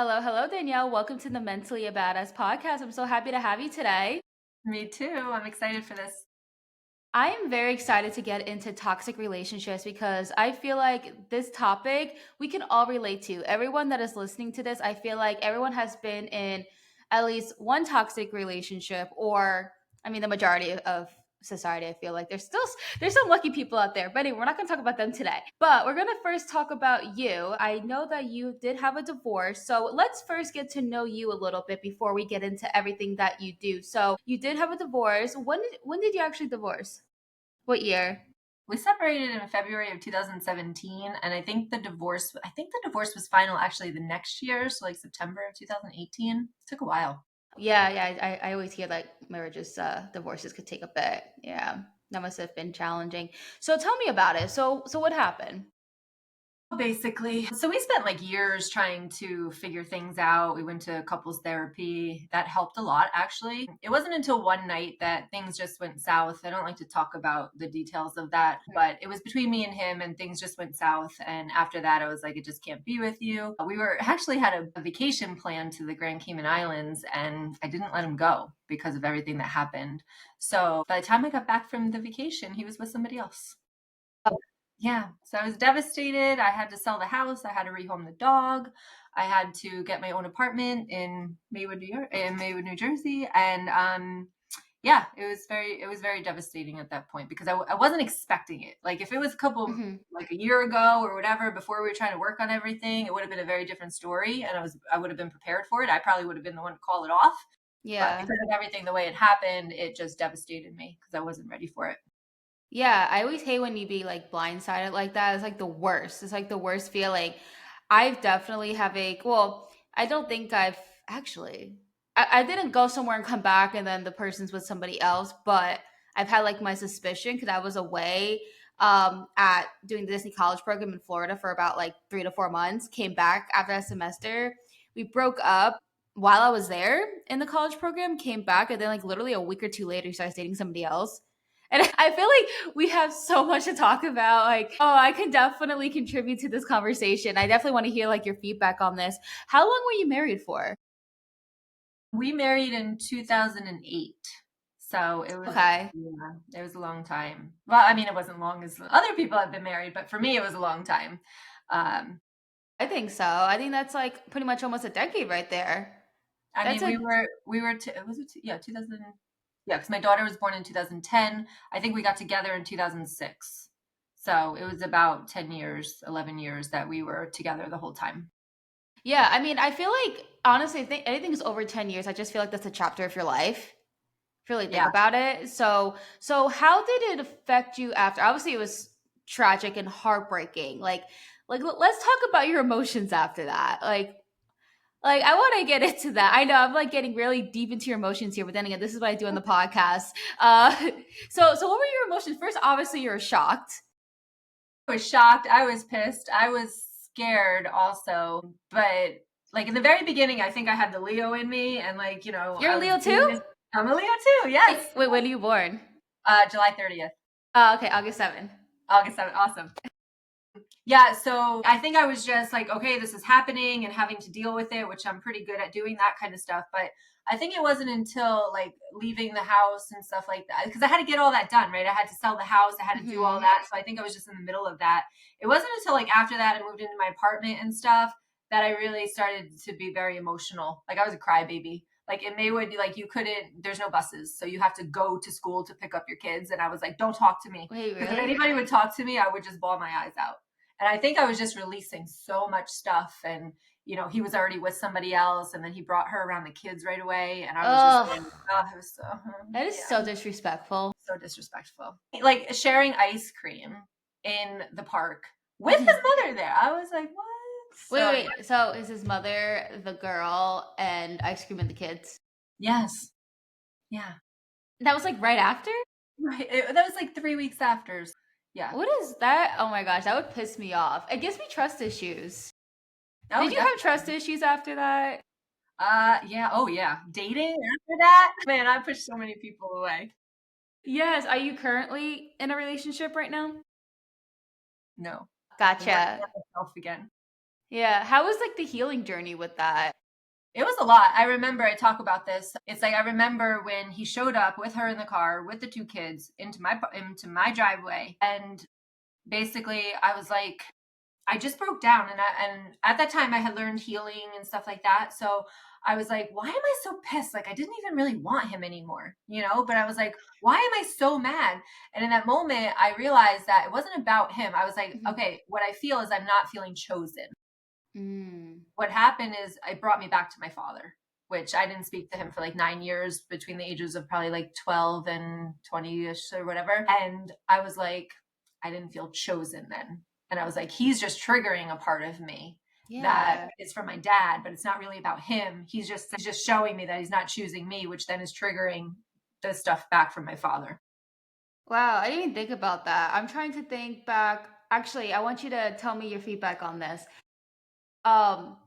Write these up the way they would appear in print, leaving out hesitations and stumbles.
Hello, hello, Danielle. Welcome to the Mentally a Badass podcast. I'm so happy to have you today. Me too. I'm excited for this. I am very excited to get into toxic relationships because I feel like this topic we can all relate to. Everyone that is listening to this, I feel like everyone has been in at least one toxic relationship, or I mean, the majority of society. I feel like there's some lucky people out there. But anyway, we're not going to talk about them today. But we're going to first talk about you. I know that you did have a divorce, so let's first get to know you a little bit before we get into everything that you do. So you did have a divorce. When did you actually divorce? What year? We separated in February of 2017, and I think the divorce was final actually the next year, so like September of 2018. It took a while. Yeah, yeah. I always hear like marriages, divorces could take a bit. Yeah, that must have been challenging. So tell me about it. So what happened? Basically. So we spent like years trying to figure things out. We went to couples therapy. That helped a lot, actually. It wasn't until one night that things just went south. I don't like to talk about the details of that, but it was between me and him, and things just went south. And after that, I was like, it just can't be with you. We were actually had a vacation plan to the Grand Cayman Islands, and I didn't let him go because of everything that happened. So by the time I got back from the vacation, he was with somebody else. Yeah, so I was devastated. I had to sell the house. I had to rehome the dog. I had to get my own apartment in Maywood, New Jersey, and yeah, it was very devastating at that point because I wasn't expecting it. Like if it was a couple Hmm. like a year ago or whatever, before we were trying to work on everything, it would have been a very different story, and I would have been prepared for it. I probably would have been the one to call it off, but Yeah. because of everything the way it happened, it just devastated me because I wasn't ready for it. Yeah, I always hate when you be like blindsided like that. It's like the worst. It's like the worst feeling. I've definitely have a well, I don't think I've actually I didn't go somewhere and come back and then the person's with somebody else, but I've had like my suspicion because I was away at doing the Disney college program in Florida for about like 3 to 4 months, came back after that semester. We broke up while I was there in the college program, came back, and then like literally a week or two later he started dating somebody else. And I feel like we have so much to talk about. Like, oh, I can definitely contribute to this conversation. I definitely want to hear like your feedback on this. How long were you married for? We married in 2008. So Okay. it was a long time. Well, I mean, it wasn't long as other people have been married, but for me, it was a long time. Um, I think so. I think that's like pretty much almost a decade right there. I That's mean, a was it, yeah, 2000, yeah, because my daughter was born in 2010. I think we got together in 2006. So it was about 10 years, 11 years that we were together the whole time. yeah. I mean, I feel like honestly, I think anything is over 10 years. I just feel like that's a chapter of your life. If you really think Yeah. about it. So how did it affect you after? Obviously, it was tragic and heartbreaking. Let's talk about your emotions after that. Like I want to get into that. I know I'm like getting really deep into your emotions here, but then again, this is what I do on the podcast. Uh, so what were your emotions? First, obviously, you're shocked. I was shocked. I was pissed. I was scared also. But like in the very beginning, I think I had the Leo in me, and like, You're I a was Leo too. I'm a Leo too. Yes. Wait, when are you born? July 30th, Okay, August 7th. August 7th. Awesome. Yeah, so I think I was just like, okay, this is happening and having to deal with it, which I'm pretty good at doing that kind of stuff. But I think it wasn't until like leaving the house and stuff like that, because I had to get all that done, right? I had to sell the house, I had to do all Hmm. that. So I think I was just in the middle of that. It wasn't until like after that I moved into my apartment and stuff that I really started to be very emotional. Like I was a crybaby. Like in Maywood, like you couldn't, there's no buses. So you have to go to school to pick up your kids. And I was like, don't talk to me. Wait, Because if really? anybody would talk to me, I would just bawl my eyes out. And I think I was just releasing so much stuff. And, he was already with somebody else. And then he brought her around the kids right away. And I was just Oh, like, oh, it was so, that is yeah, so disrespectful. so disrespectful. Like sharing ice cream in the park with his Mhm. mother there. I was like, what? Wait, So, wait. So is his mother the girl and ice cream and the kids? yes. Yeah. That was like right after? Right. That was like 3 weeks after. Yeah. What is that? Oh my gosh, that would piss me off. It gives me trust issues. Oh, Did you have trust definitely. issues after that? Yeah. Oh, yeah. Dating after that? Man, I pushed so many people away. Yes. Are you currently in a relationship right now? No. I'm working Gotcha. on myself again. Yeah. How was like the healing journey with that? It was a lot. I remember I talk about this. It's like I remember when he showed up with her in the car with the two kids into my driveway, and basically I was like, I just broke down, and at that time I had learned healing and stuff like that. So I was like, why am I so pissed? Like I didn't even really want him anymore, but I was like, why am I so mad? And in that moment I realized that it wasn't about him. I was like, Mhm. okay, what I feel is I'm not feeling chosen. Mm. What happened is it brought me back to my father, which I didn't speak to him for like 9 years between the ages of probably like 12 and 20-ish or whatever. And I was like, I didn't feel chosen then. And I was like, he's just triggering a part of me that Yeah. is from my dad, but it's not really about him. He's just showing me that he's not choosing me, which then is triggering the stuff back from my father. Wow, I didn't even think about that. I'm trying to think back. Actually, I want you to tell me your feedback on this. Um,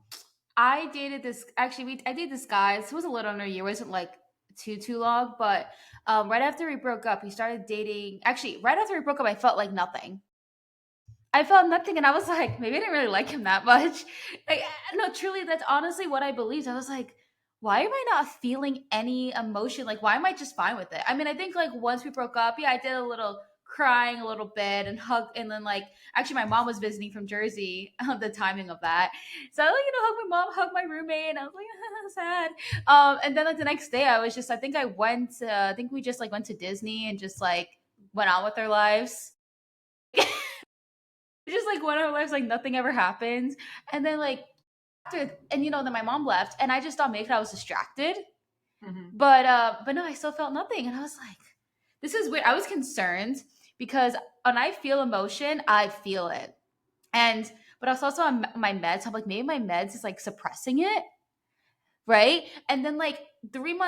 I dated this. Actually, I dated this guy. This was a little under a year. It wasn't like too long, but right after we broke up, he started dating. Actually, right after we broke up, I felt like nothing. I felt nothing, and I was like, maybe I didn't really like him that much. Like, no, truly, that's honestly what I believed. I was like, why am I not feeling any emotion? Like, why am I just fine with it? I mean, I think like once we broke up, yeah, I did a little crying a little bit and hug, and then like actually, my mom was visiting from Jersey. The timing of that, so I like hug my mom, hug my roommate, and I was like sad. And then like the next day, I was just, I think I went, I think we just like went to Disney and just like went on with our lives. Just like one of our lives, like nothing ever happens. And then like after, and then my mom left, and I just thought maybe I was distracted. Hmm. But no, I still felt nothing, and I was like, this is weird. I was concerned because when I feel emotion, I feel it, and but I was also on my meds. I'm like, maybe my meds is like suppressing it, right? And then like 3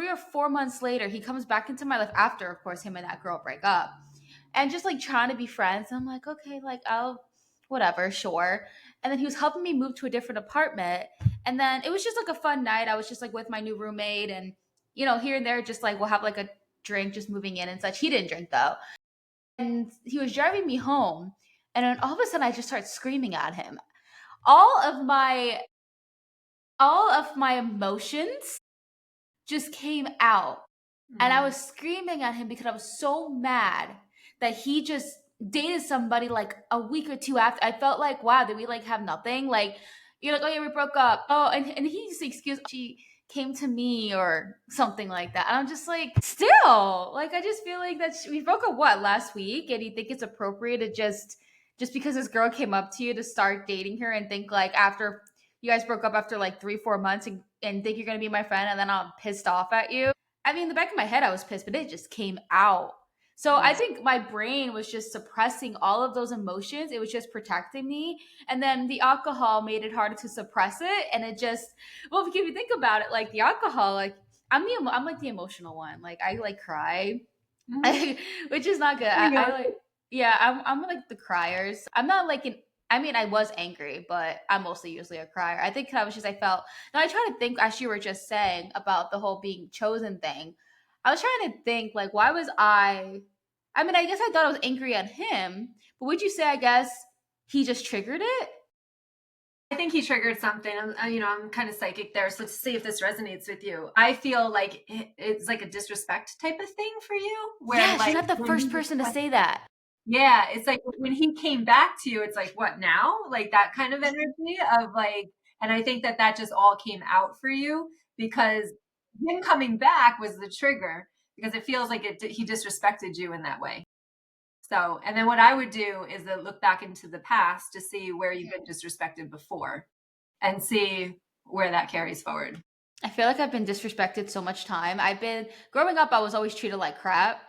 or 4 months later, he comes back into my life after, of course, him and that girl break up, and just like trying to be friends. I'm like, okay, like I'll whatever, sure. And then he was helping me move to a different apartment. And then it was just like a fun night. I was just like with my new roommate, and here and there, just like we'll have like a drink just moving in and such. He didn't drink though. And he was driving me home. And then all of a sudden I just start screaming at him. All of my all of my emotions just came out. And I Hmm. was screaming at him because I was so mad that he just dated somebody like a week or two after. I felt like, wow, did we like have nothing? Like, you're like, oh yeah, we broke up. Oh, and he just excused, she came to me or something like that. And I'm just like, still, like, I just feel like that we broke up what last week, and you think it's appropriate to just because this girl came up to you to start dating her and think like after you guys broke up after like 3 4 months and think you're gonna be my friend, and then I'm pissed off at you. I mean, in the back of my head, I was pissed, but it just came out. So I Yeah. think my brain was just suppressing all of those emotions. It was just protecting me. And then the alcohol made it harder to suppress it. And it just, well, if you think about it, like the alcohol, like I'm like the emotional one. Like I like cry, Hmm. which is not good. I like, yeah, I'm like the criers. I'm not like an, I mean, I was angry, but I'm mostly usually a crier. I think that was just, I felt, now I try to think, as you were just saying about the whole being chosen thing. I was trying to think, like, why was I mean, I guess I thought I was angry at him, but would you say, I guess, he just triggered it? I think he triggered something. I'm kind of psychic there, so to see if this resonates with you. I feel like it's like a disrespect type of thing for you, where Yes, like you're not the when first he, person to say that. yeah, it's like when he came back to you, it's like what now? Like that kind of energy of like, and I think that just all came out for you because him coming back was the trigger because it feels like he disrespected you in that way. So, and then what I would do is look back into the past to see where you've been disrespected before and see where that carries forward. I feel like I've been disrespected so much time. Growing up, I was always treated like crap.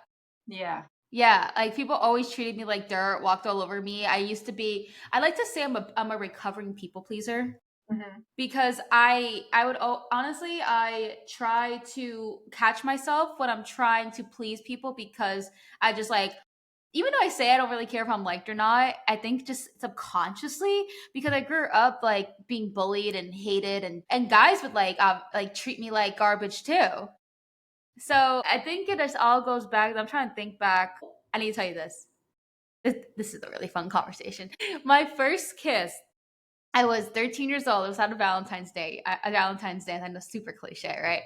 Yeah. Yeah, like people always treated me like dirt, walked all over me. I like to say I'm a recovering people pleaser Hmm. because honestly, I try to catch myself when I'm trying to please people because I just like, even though I say I don't really care if I'm liked or not, I think just subconsciously, because I grew up like being bullied and hated, and guys would like treat me like garbage too. So I think it just all goes back. I'm trying to think back. I need to tell you this. This is a really fun conversation. My first kiss. I was 13 years old. It was on a Valentine's Day. A Valentine's Day, I know, super cliche, right?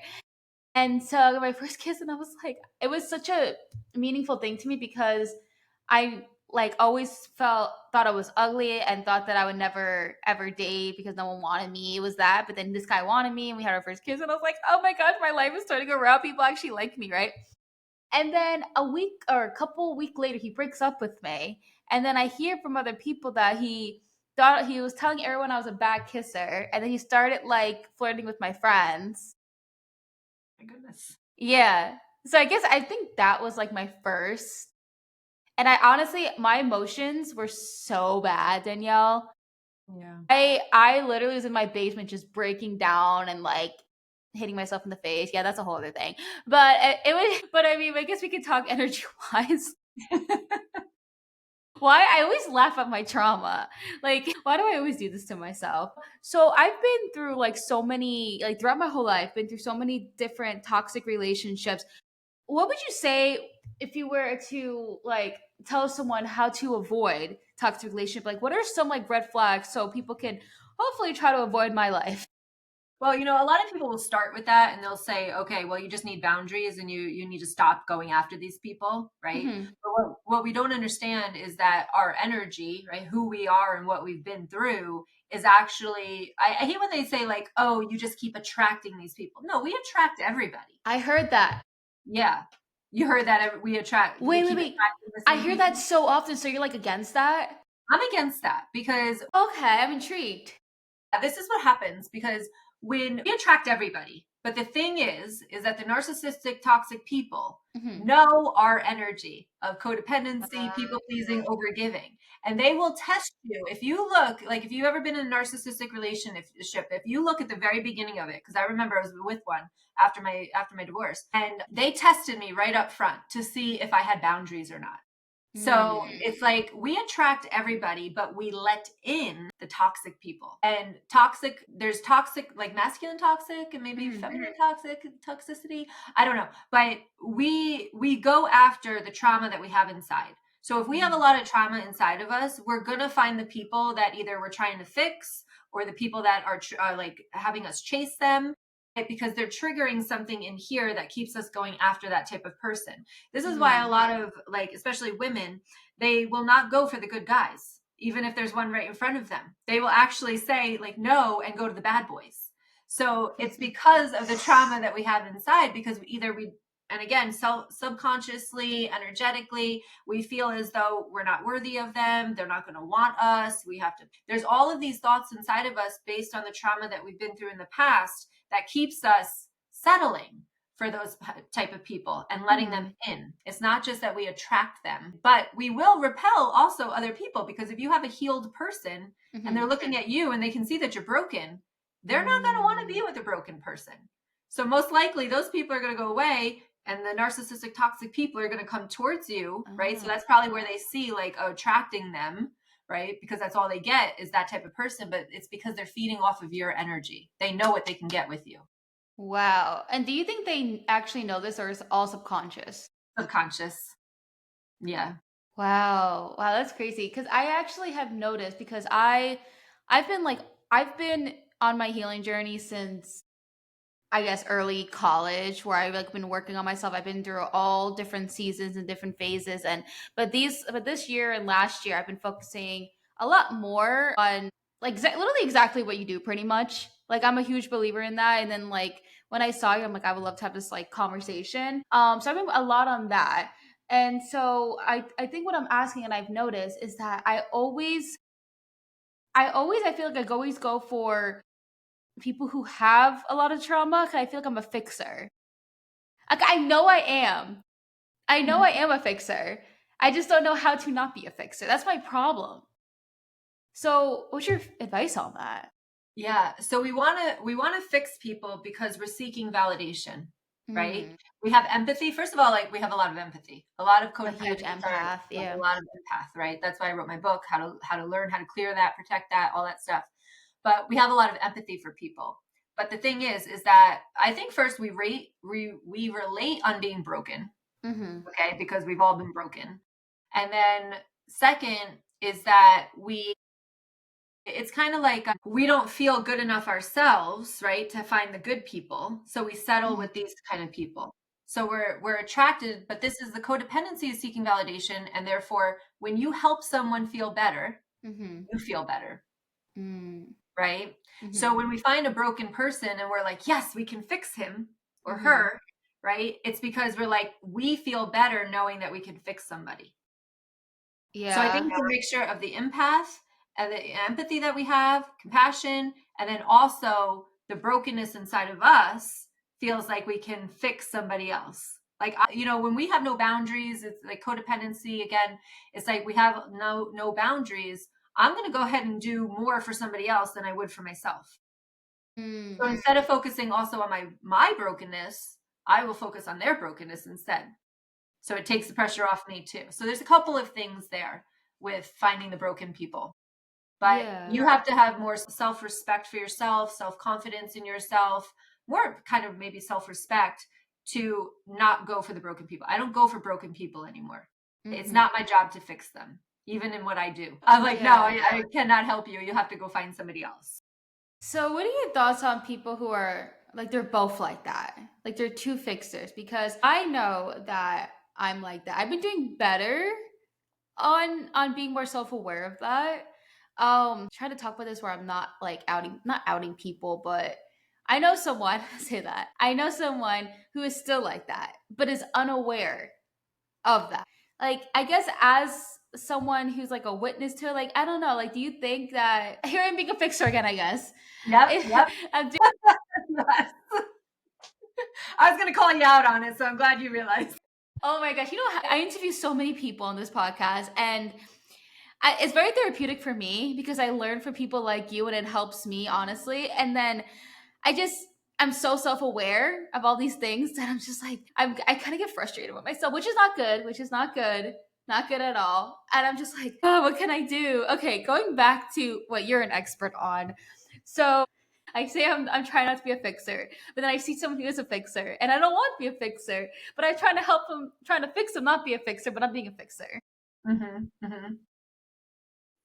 And so I got my first kiss, and I was like, it was such a meaningful thing to me because I like always thought I was ugly and thought that I would never ever date because no one wanted me. It was that, but then this guy wanted me, and we had our first kiss, and I was like, oh my gosh, my life is turning around. People actually like me, right? And then a week or a couple week later, he breaks up with me, and then I hear from other people that he thought he was telling everyone I was a bad kisser, and then he started like flirting with my friends. My goodness. Yeah. So I think that was like my first. And I honestly, my emotions were so bad, Danielle. Yeah. I literally was in my basement just breaking down and like hitting myself in the face. Yeah, that's a whole other thing. But it was but I mean, I guess we could talk energy wise. Why I always laugh at my trauma. Like, why do I always do this to myself? So I've been through like so many, like throughout my whole life, been through so many different toxic relationships. What would you say if you were to like tell someone how to avoid toxic relationship? Like, what are some like red flags so people can hopefully try to avoid my life? Well, a lot of people will start with that and they'll say, okay, well, you just need boundaries and you need to stop going after these people, right? Hmm. But what we don't understand is that our energy, right, who we are and what we've been through is actually, I hate when they say, like, oh, you just keep attracting these people. No, we attract everybody. I heard that. Yeah. You heard that we Wait, wait, keep wait. attracting the I same hear that people. so often. So you're like against that? I'm against that because Okay, I'm intrigued. this is what happens because when we attract everybody, but the thing is that the narcissistic, toxic people Hmm. know our energy of codependency, people pleasing, overgiving, and they will test you. If you look, like if you've ever been in a narcissistic relationship, if you look at the very beginning of it, because I remember I was with one after my divorce, and they tested me right up front to see if I had boundaries or not. So it's like we attract everybody, but we let in the toxic people. And there's toxic, like masculine toxic and maybe Mm-hmm. feminine toxicity. I don't know. But we go after the trauma that we have inside. So if we have a lot of trauma inside of us, we're gonna find the people that either we're trying to fix or the people that are like having us chase them, right? Because they're triggering something in here that keeps us going after that type of person. This is why a Mm-hmm. lot of, like, especially women, they will not go for the good guys, even if there's one right in front of them. They will actually say, like, no and go to the bad boys. So it's because of the trauma that we have inside, because and again, subconsciously, energetically, we feel as though we're not worthy of them. They're not going to want us. There's all of these thoughts inside of us based on the trauma that we've been through in the past that keeps us settling for those type of people and letting them Mm-hmm. in. It's not just that we attract them, but we will repel also other people, because if you have a healed person and they're Mm-hmm. looking at you and they can see that you're broken, they're not going to want to be Mm. with a broken person. So most likely those people are going to go away and the narcissistic toxic people are going to come towards you, right? So Oh. that's probably where they see, like, attracting them, right? Because that's all they get is that type of person, but it's because they're feeding off of your energy. They know what they can get with you. Wow. And do you think they actually know this or is it all subconscious? Subconscious. Yeah. Wow. Wow, that's crazy. Cause I actually have noticed because I've been like I've been on my healing journey since I guess early college where I've like been working on myself. I've been through all different seasons and different phases and but this year and last year I've been focusing a lot more on like literally exactly what you do pretty much. Like I'm a huge believer in that and then like when I saw you I'm like I would love to have this like conversation. So I've been a lot on that. And so I think what I'm asking and I've noticed is that I feel like I always go for people who have a lot of trauma 'cause I feel like I'm a fixer. Like I know I am. I know I am a fixer. I just don't know how to not be a fixer. That's my problem. So, what's your advice on that? Yeah. So we want to fix people because we're seeking validation, right? Hmm. We have empathy. First of all, like, we have a lot of empathy. A lot of A huge codependents are empath. like a Yeah. lot of empath, right? That's why I wrote my book, how to learn how to clear that, protect that, all that stuff. But we have a lot of empathy for people. But the thing is that I think first we relate on being broken, Hmm. okay? Because we've all been broken. And then second is that It's kind of like we don't feel good enough ourselves, right, to find the good people. So we settle Mhm. with these kind of people. So we're attracted, but this is the codependency is seeking validation. And therefore, when you help someone feel better, Mhm. you feel better, Mm. right? So Mhm. when we find a broken person and we're like, yes, we can fix him or Mhm. her, right? It's because we're like, we feel better knowing that we can fix somebody. So I think Yeah. it's a mixture of the empath and the empathy that we have, compassion, and then also the brokenness inside of us feels like we can fix somebody else. Like when we have no boundaries, it's like codependency again. It's like we have no boundaries. I'm going to go ahead and do more for somebody else than I would for myself. So Mm. instead of focusing also on my brokenness, I will focus on their brokenness instead. So it takes the pressure off me too. So there's a couple of things there with finding the broken people. But Yeah. you have to have more self-respect for yourself, self-confidence in yourself, more kind of maybe self-respect to not go for the broken people. I don't go for broken people anymore. It's Mhm. not my job to fix them, even in what I do. I'm like, no, Yeah. I cannot help you. You have to go find somebody else. So, what are your thoughts on people who are like they're both like that? Like they're two fixers because I know that I'm like that. I've been doing better on being more self-aware of that. Trying to talk about this where I'm not like not outing people, but I know someone say that. I know someone who is still like that, but is unaware of that. Like, I guess as someone who's like a witness to it, like, I don't know, like, do you think that here I'm being a fixer again, I guess. Yep, yep. I'm Yes. I was going to call you out on it, so I'm glad you realized. oh my gosh, I interview so many people on this podcast, and it's very therapeutic for me because I learn from people like you, and it helps me honestly. And then I just I'm so self-aware of all these things that I'm just like I kind of get frustrated with myself, which is not good, not good at all. And I'm just like, oh, what can I do? Okay, going back to what you're an expert on. So I say I'm trying not to be a fixer, but then I see someone who is a fixer, and I don't want to be a fixer, but I'm trying to help them, trying to fix them, not be a fixer, but I'm being a fixer. Hmm. Hmm.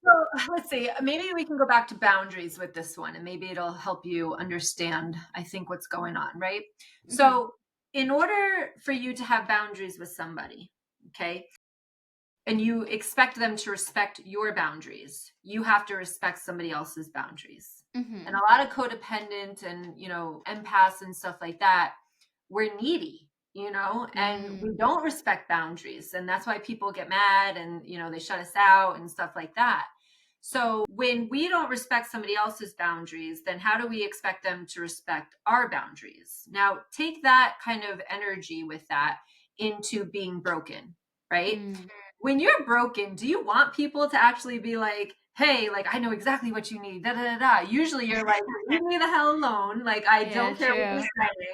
So let's see. Maybe we can go back to boundaries with this one, and maybe it'll help you understand, I think, what's going on, right? Hmm. So, in order for you to have boundaries with somebody, okay, and you expect them to respect your boundaries, you have to respect somebody else's boundaries. And Hmm. a lot of codependent and, empaths and stuff like that, we're needy, and we Mm. don't respect boundaries. And that's why people get mad and, they shut us out and stuff like that. So when we don't respect somebody else's boundaries, then how do we expect them to respect our boundaries? Now, take that kind of energy with that into being broken, right? Mm. When you're broken, do you want people to actually be like, hey, like, I know exactly what you need, da da da da. Usually you're like, leave me the hell alone. Like, I Yeah, don't care what true. you're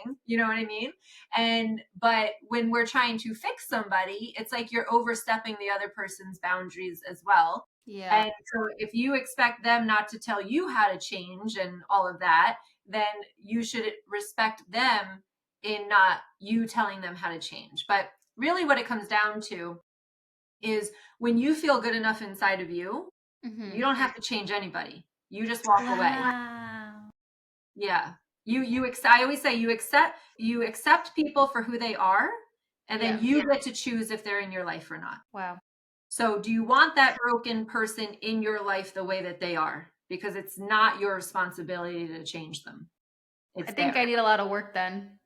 saying. You know what I mean? But when we're trying to fix somebody, it's like you're overstepping the other person's boundaries as well. Yeah. And so if you expect them not to tell you how to change and all of that, then you should respect them in not you telling them how to change. But really, what it comes down to is when you feel good enough inside of you, you Hmm. don't have to change anybody. You just walk away. Wow. Yeah. I always say you accept people for who they are, and then Yeah. you get to choose if they're in your life or not. Wow. So do you want that broken person in your life the way that they are? Because it's not your responsibility to change them. I It's think there. I need a lot of work then.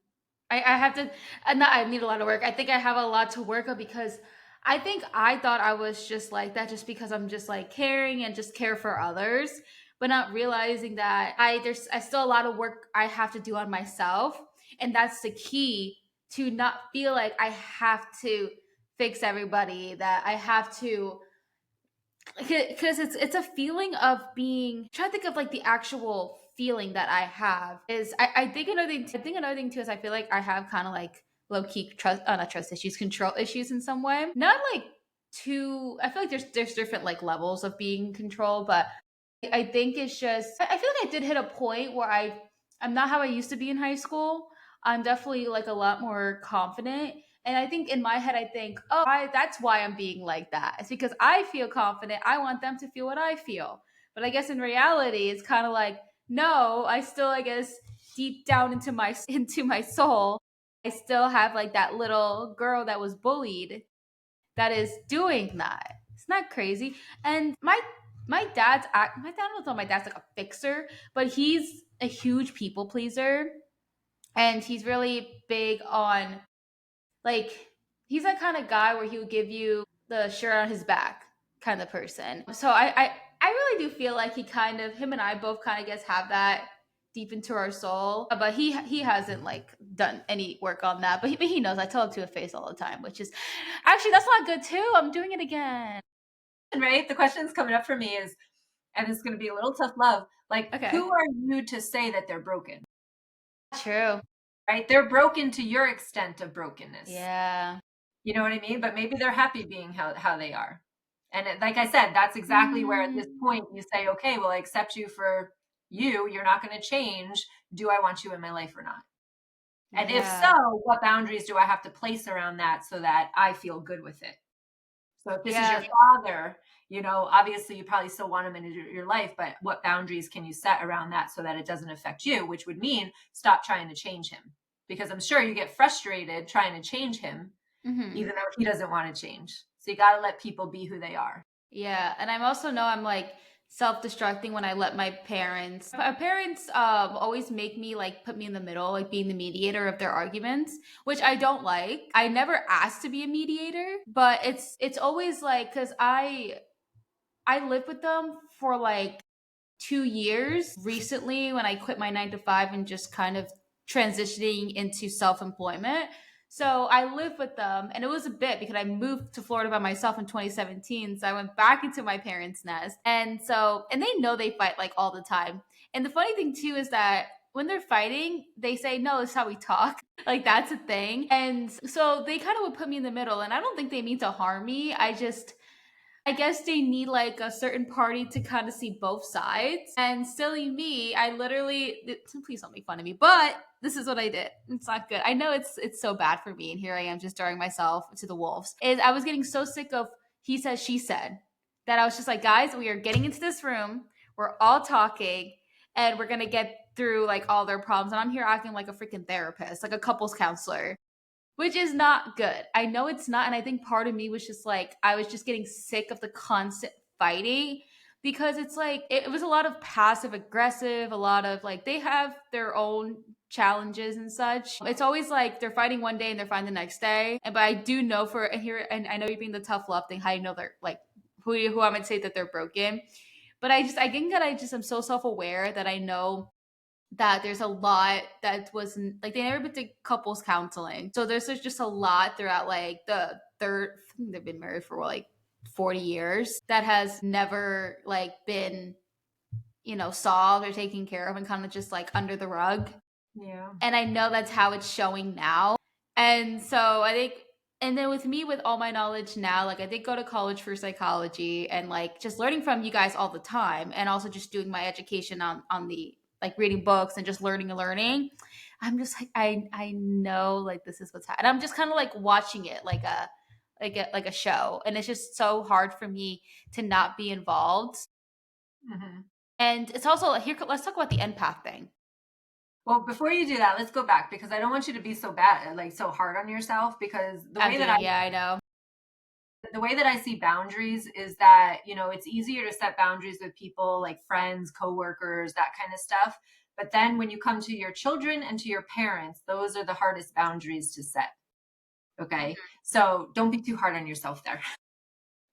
I have to, not, I need a lot of work. I think I have a lot to work on because I think I thought I was just like that just because I'm just like caring and just care for others, but not realizing that I still a lot of work I have to do on myself. And that's the key to not feel like I have to fix everybody, that I have to, because it's a feeling of being, I'm trying to think of like the actual feeling that I have is I think another thing too is I feel like I have kind of like low key trust not trust issues, control issues in some way, not like too. I feel like there's different like levels of being controlled, but I think it's just I feel like I did hit a point where I'm not how I used to be in high school. I'm definitely like a lot more confident. And I think in my head, I think, that's why I'm being like that. It's because I feel confident. I want them to feel what I feel. But I guess in reality, it's kind of like, no, I still, I guess, deep down into my into my soul, I still have like that little girl that was bullied that is doing that. It's not crazy. And my dad was not my dad's like a fixer, but he's a huge people pleaser, and he's really big on like he's that kind of guy where he would give you the shirt on his back kind of person. So I really do feel like he kind of him and I both kind of guess have that deep into our soul. But he hasn't like done any work on that. But he knows. I tell him to his face all the time, which is actually that's not good too. I'm doing it again. Right? The question that's coming up for me is, and it's going to be a little tough love, like, Okay. who are you to say that they're broken? True. Right? They're broken to your extent of brokenness. Yeah. You know what I mean? But maybe they're happy being how they are. And like I said, that's exactly where at this Mm, point you say, okay, well, I accept you for you. You're not going to change. Do I want you in my life or not? And if so, yeah. what boundaries do I have to place around that so that I feel good with it? So if this is your Yeah. father, obviously you probably still want him in your life, but what boundaries can you set around that so that it doesn't affect you, which would mean stop trying to change him. Because I'm sure you get frustrated trying to change him, Hmm. even though he doesn't want to change. So you got to let people be who they are. Yeah, and I'm also know I'm like self-destructing when I let my parents. My parents always make me like put me in the middle, like being the mediator of their arguments, which I don't like. I never asked to be a mediator, but it's always like cuz I lived with them for like 2 years recently when I quit my 9 to 5 and just kind of transitioning into self employment. So I lived with them, and it was a bit because I moved to Florida by myself in 2017. So I went back into my parents' nest. And they know they fight like all the time. And the funny thing too is that when they're fighting, they say, no, this is how we talk. Like that's a thing. And so they kind of would put me in the middle. And I don't think they mean to harm me. I guess they need like a certain party to kind of see both sides. And silly me, I literally please don't make fun of me, but this is what I did. It's not good. I know it's so bad for me, and here I am just throwing myself to the wolves. Is I was getting so sick of he said, she said that I was just like, guys, we are getting into this room. We're all talking, and we're gonna get through like all their problems. And I'm here acting like a freaking therapist, like a couples counselor, which is not good. I know it's not. And I think part of me was just like, I was just getting sick of the constant fighting because it's like, it was a lot of passive aggressive, a lot of like, they have their own challenges and such. It's always like they're fighting one day and they're fine the next day. And but I do know for, and here, and I know you being the tough love thing, how you know they're like, who I would say that they're broken. But I think that I just am so self aware that I know that there's a lot that wasn't like they never did couples counseling. So there's just a lot throughout like the third they've been married for like 40 years that has never like been, solved or taken care of and kind of just like under the rug. Yeah. And I know that's how it's showing now. And so I think, and then with me, with all my knowledge now, like I did go to college for psychology and like just learning from you guys all the time, and also just doing my education on the like reading books and just learning and learning. I'm just like I know like this is what's happening. I'm just kind of like watching it like a show, and it's just so hard for me to not be involved. Hmm. And it's also here. Let's talk about the empath thing. Well, before you do that, let's go back because I don't want you to be so bad, like so hard on yourself. Because I'm doing. Yeah, I know. the way that I see boundaries is that, it's easier to set boundaries with people like friends, coworkers, that kind of stuff. But then when you come to your children and to your parents, those are the hardest boundaries to set. Okay. So don't be too hard on yourself there.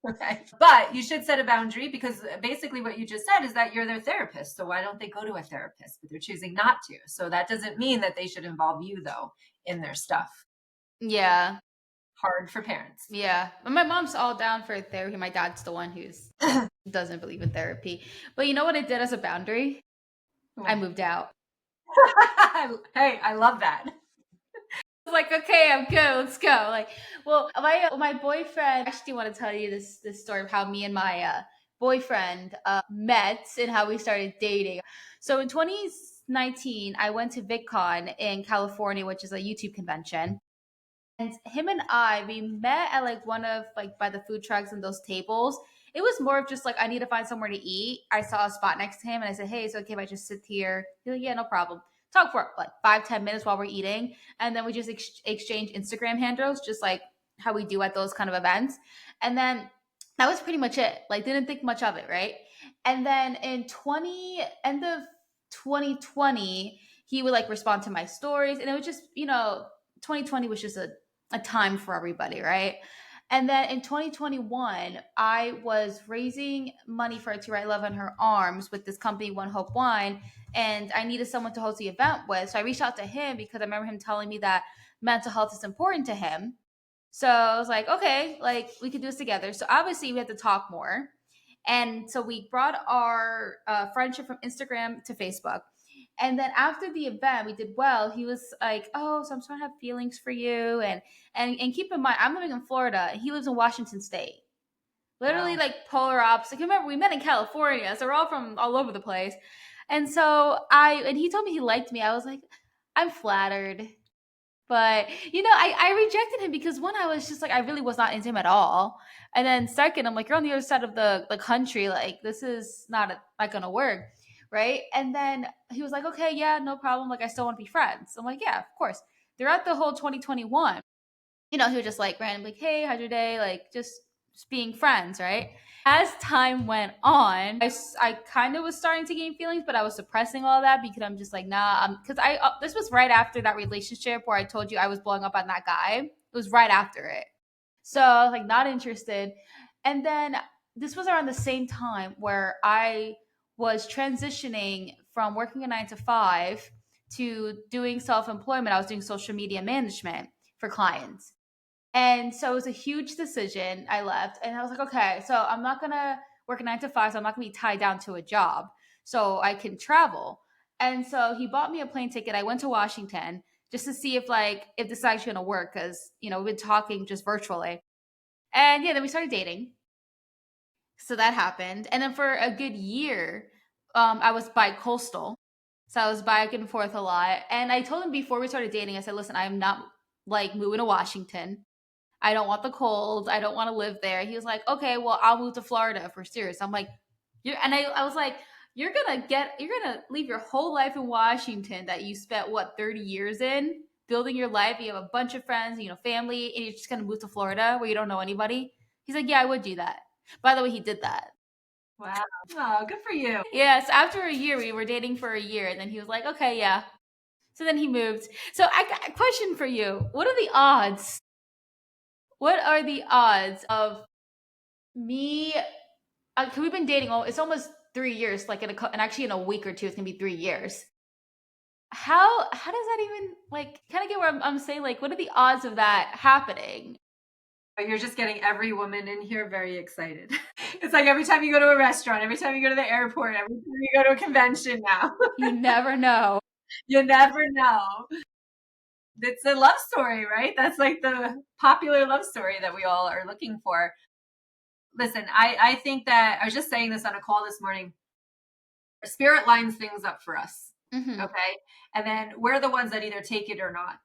Okay. But you should set a boundary because basically what you just said is that you're their therapist. So why don't they go to a therapist? But they're choosing not to. So that doesn't mean that they should involve you, though, in their stuff. Yeah. Hard for parents. Yeah, but my mom's all down for therapy. My dad's the one who's doesn't believe in therapy. But you know what I did as a boundary? I moved out. Hey, I love that. I was like, okay, I'm good. Let's go. Like, well, my boyfriend. I actually want to tell you this story of how me and my boyfriend met and how we started dating. So in 2019, I went to VidCon in California, which is a YouTube convention. And him and I, we met at like one of like by the food trucks and those tables. It was more of just like, I need to find somewhere to eat. I saw a spot next to him and I said, hey, is it okay if I just sit here? He's like, yeah, no problem. Talk for like 5-10 minutes while we're eating. And then we just exchange Instagram handles, just like how we do at those kind of events. And then that was pretty much it. Like, didn't think much of it, right? And then in 20 end of 2020, he would like respond to my stories, and it was just, 2020 was just a time for everybody, right? And then in 2021, I was raising money for her to write Love on Her Arms with this company, One Hope Wine, and I needed someone to host the event with. So I reached out to him because I remember him telling me that mental health is important to him. So I was like, okay, like we could do this together. So obviously we had to talk more. And so we brought our friendship from Instagram to Facebook. And then after the event, we did well. He was like, "Oh, so I'm starting to have feelings for you." And keep in mind, I'm living in Florida, and he lives in Washington State. Literally, Wow. like polar opposite. Remember, we met in California, so we're all from all over the place. And so and he told me he liked me. I was like, I'm flattered. But I rejected him because one, I was just like, I really was not into him at all. And then second, I'm like, you're on the other side of the country. Like, this is not gonna work. Right. And then he was like, okay, yeah, no problem. Like, I still want to be friends. I'm like, yeah, of course. Throughout the whole 2021, he was just like randomly, like, hey, how's your day? Like, just being friends, right? As time went on, I kind of was starting to gain feelings, but I was suppressing all that because I'm just like, nah. Because this was right after that relationship where I told you I was blowing up on that guy. It was right after it. So I was like, not interested. And then this was around the same time where I was transitioning from working a 9 to 5 to doing self employment. I was doing social media management for clients. And so it was a huge decision. I left and I was like, okay, so I'm not going to work a 9 to 5. So I'm not going to be tied down to a job so I can travel. And so he bought me a plane ticket. I went to Washington just to see if this is actually going to work. Cause we've been talking just virtually. And yeah, then we started dating. So that happened. And then for a good year, I was bi-coastal. So I was back and forth a lot. And I told him before we started dating, I said, listen, I'm not like moving to Washington. I don't want the cold. I don't want to live there. He was like, okay, well, I'll move to Florida if we're serious. I'm like, I was like, you're gonna leave your whole life in Washington that you spent what 30 years in building your life. You have a bunch of friends, family, and you're just gonna move to Florida where you don't know anybody. He's like, yeah, I would do that. By the way, he did that. Wow. Oh, good for you. Yes, after a year, we were dating for a year, and then he was like, okay, yeah. So then he moved. So I got a question for you. What are the odds? What are the odds of me? Cause we've been dating. It's almost 3 years. Like and actually in a week or two, it's gonna be 3 years. How does that even like kind of get where I'm saying like what are the odds of that happening? You're just getting every woman in here very excited. It's like every time you go to a restaurant, every time you go to the airport, every time you go to a convention now. You never know. You never know. It's a love story, right? That's like the popular love story that we all are looking for. Listen, I think that I was just saying this on a call this morning. Spirit lines things up for us. Hmm. Okay. And then we're the ones that either take it or not.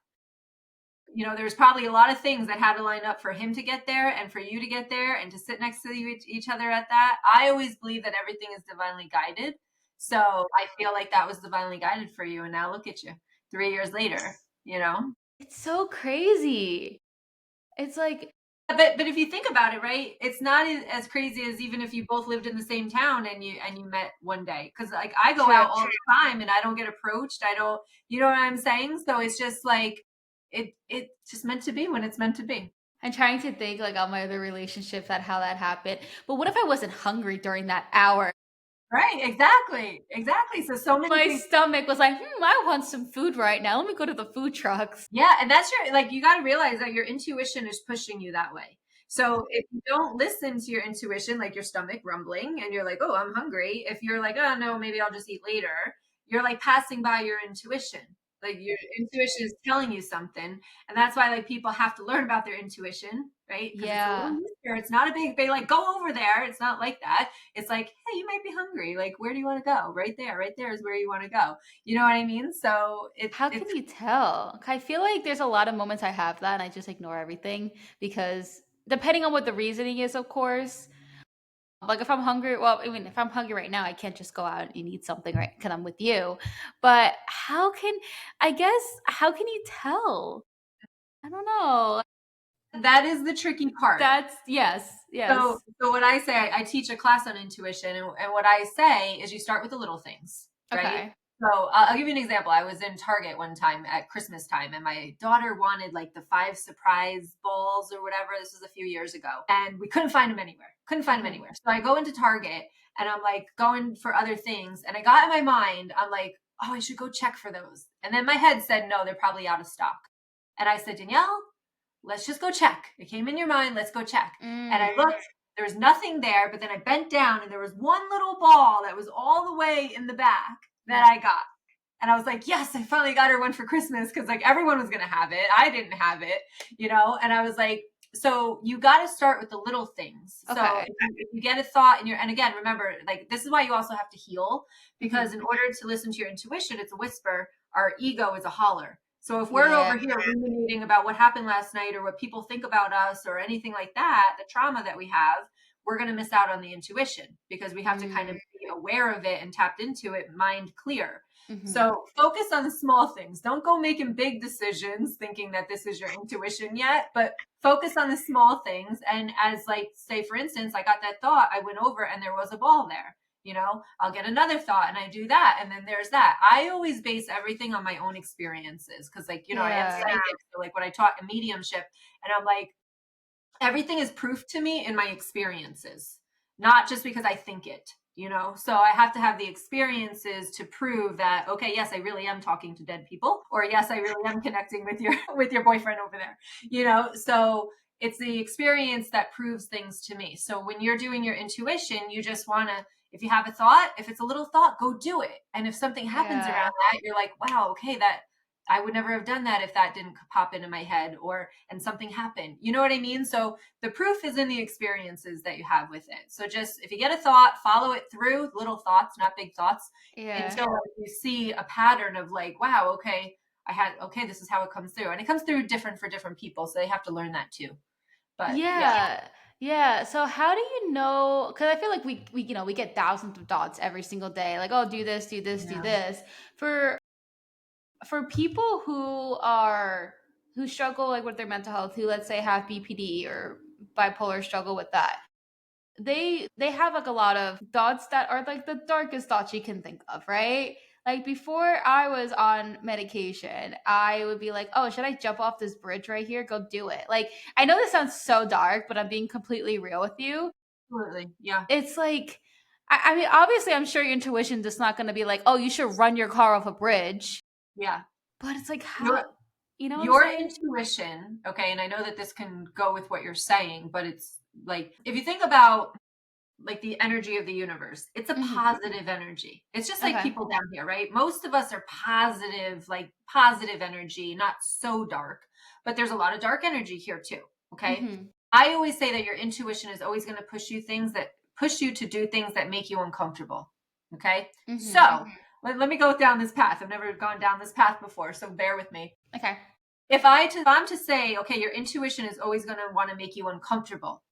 There's probably a lot of things that had to line up for him to get there and for you to get there and to sit next to each other at that. I always believe that everything is divinely guided. So I feel like that was divinely guided for you. And now look at you 3 years later. It's so crazy. It's like But if you think about it, right, it's not as crazy as even if you both lived in the same town and you met one day. Because like I go true. out all the time and I don't get approached. I don't, you know what I'm saying? So it's just like it's just meant to be when it's meant to be. I'm trying to think like on my other relationships that how that happened. But what if I wasn't hungry during that hour? Right, exactly. Exactly. So many My things. stomach was like, I want some food right now. Let me go to the food trucks. Yeah, and that's like you got to realize that your intuition is pushing you that way. So if you don't listen to your intuition, like your stomach rumbling, and you're like, "Oh, I'm hungry," if you're like, "Oh no, maybe I'll just eat later," you're like passing by your intuition. Like your intuition is telling you something, and that's why like people have to learn about their intuition, right? Because it's a little Yeah. mystery. It's not a big like go over there. It's not like that. It's like, hey, you might be hungry. Like, where do you want to go? Right there. Right there is where you want to go. You know what I mean? So How can it's you tell? I feel like there's a lot of moments I have that and I just ignore everything because depending on what the reasoning is, of course. Like if I'm hungry, well, I mean, if I'm hungry right now, I can't just go out and eat something right because I'm with you. But I guess, how can you tell? I don't know. That is the tricky part. That's, yes, So, yes. so what I say, I teach a class on intuition, and what I say is you start with the little things, right? Okay. So I'll give you an example. I was in Target one time at Christmas time, and my daughter wanted like the 5 surprise balls or whatever. This was a few years ago, and we couldn't find them anywhere. Couldn't find them Hmm. anywhere. So I go into Target, and I'm like going for other things, and I got in my mind, I'm like, oh, I should go check for those. And then my head said, no, they're probably out of stock. And I said, Danielle, let's just go check. It came in your mind, let's go check. And I Mm. looked, there was nothing there, but then I bent down and there was one little ball that was all the way in the back that I got. And I was like, yes, I finally got her one for Christmas because like everyone was going to have it. I didn't have it, And I was like, so you got to start with the little things. So Okay. if you get a thought and again, remember, like, this is why you also have to heal, because Hmm. in order to listen to your intuition, it's a whisper. Our ego is a holler. So if we're Yeah. over here ruminating about what happened last night or what people think about us or anything like that, the trauma that we have, we're going to miss out on the intuition because we have to kind of Mm. be aware of it and tapped into it, mind clear. Hmm. So focus on the small things. Don't go making big decisions thinking that this is your intuition yet, but focus on the small things. And as like, say, for instance, I got that thought, I went over and there was a ball there. I'll get another thought and I do that. And then there's that. I always base everything on my own experiences because, like, I am Yeah. psychic. So, like, when I taught a mediumship, and I'm like, everything is proof to me in my experiences, not just because I think it. So I have to have the experiences to prove that, okay, yes, I really am talking to dead people, or yes, I really am connecting with your with your boyfriend over there. So it's the experience that proves things to me. So when you're doing your intuition, you just want to, if you have a thought, if it's a little thought, go do it. And if something happens around Yeah. that, you're like, wow, okay, that I would never have done that if that didn't pop into my head, and something happened. You know what I mean? So the proof is in the experiences that you have with it. So just, if you get a thought, follow it through, little thoughts, not big thoughts, Yeah. until you see a pattern of like, wow, okay, this is how it comes through. And it comes through different for different people. So they have to learn that too. But yeah. Yeah. Yeah. So how do you know? Because I feel like we get thousands of thoughts every single day. Like, oh, do this, do this, do Yeah. this. For for people who struggle like with their mental health, who let's say have BPD or bipolar, struggle with that, they have like a lot of thoughts that are like the darkest thoughts you can think of, right? Like before I was on medication, I would be like, oh, should I jump off this bridge right here? Go do it. Like, I know this sounds so dark, but I'm being completely real with you. Absolutely. Yeah. It's like, I mean, obviously I'm sure your intuition is not going to be like, oh, you should run your car off a bridge. Yeah. But it's like, Your how, you know what I'm your saying? intuition, okay, and I know that this can go with what you're saying, but it's like, if you think about like the energy of the universe, it's a Hmm. positive energy. It's just like Okay. people down here, right? Most of us are positive, like positive energy, not so dark, but there's a lot of dark energy here too. Okay. Hmm. I always say that your intuition is always going to push you to do things that make you uncomfortable. Okay. Hmm. So let me go down this path. I've never gone down this path before, so bear with me. Okay. If I'm to say, okay, your intuition is always going to want to make you uncomfortable.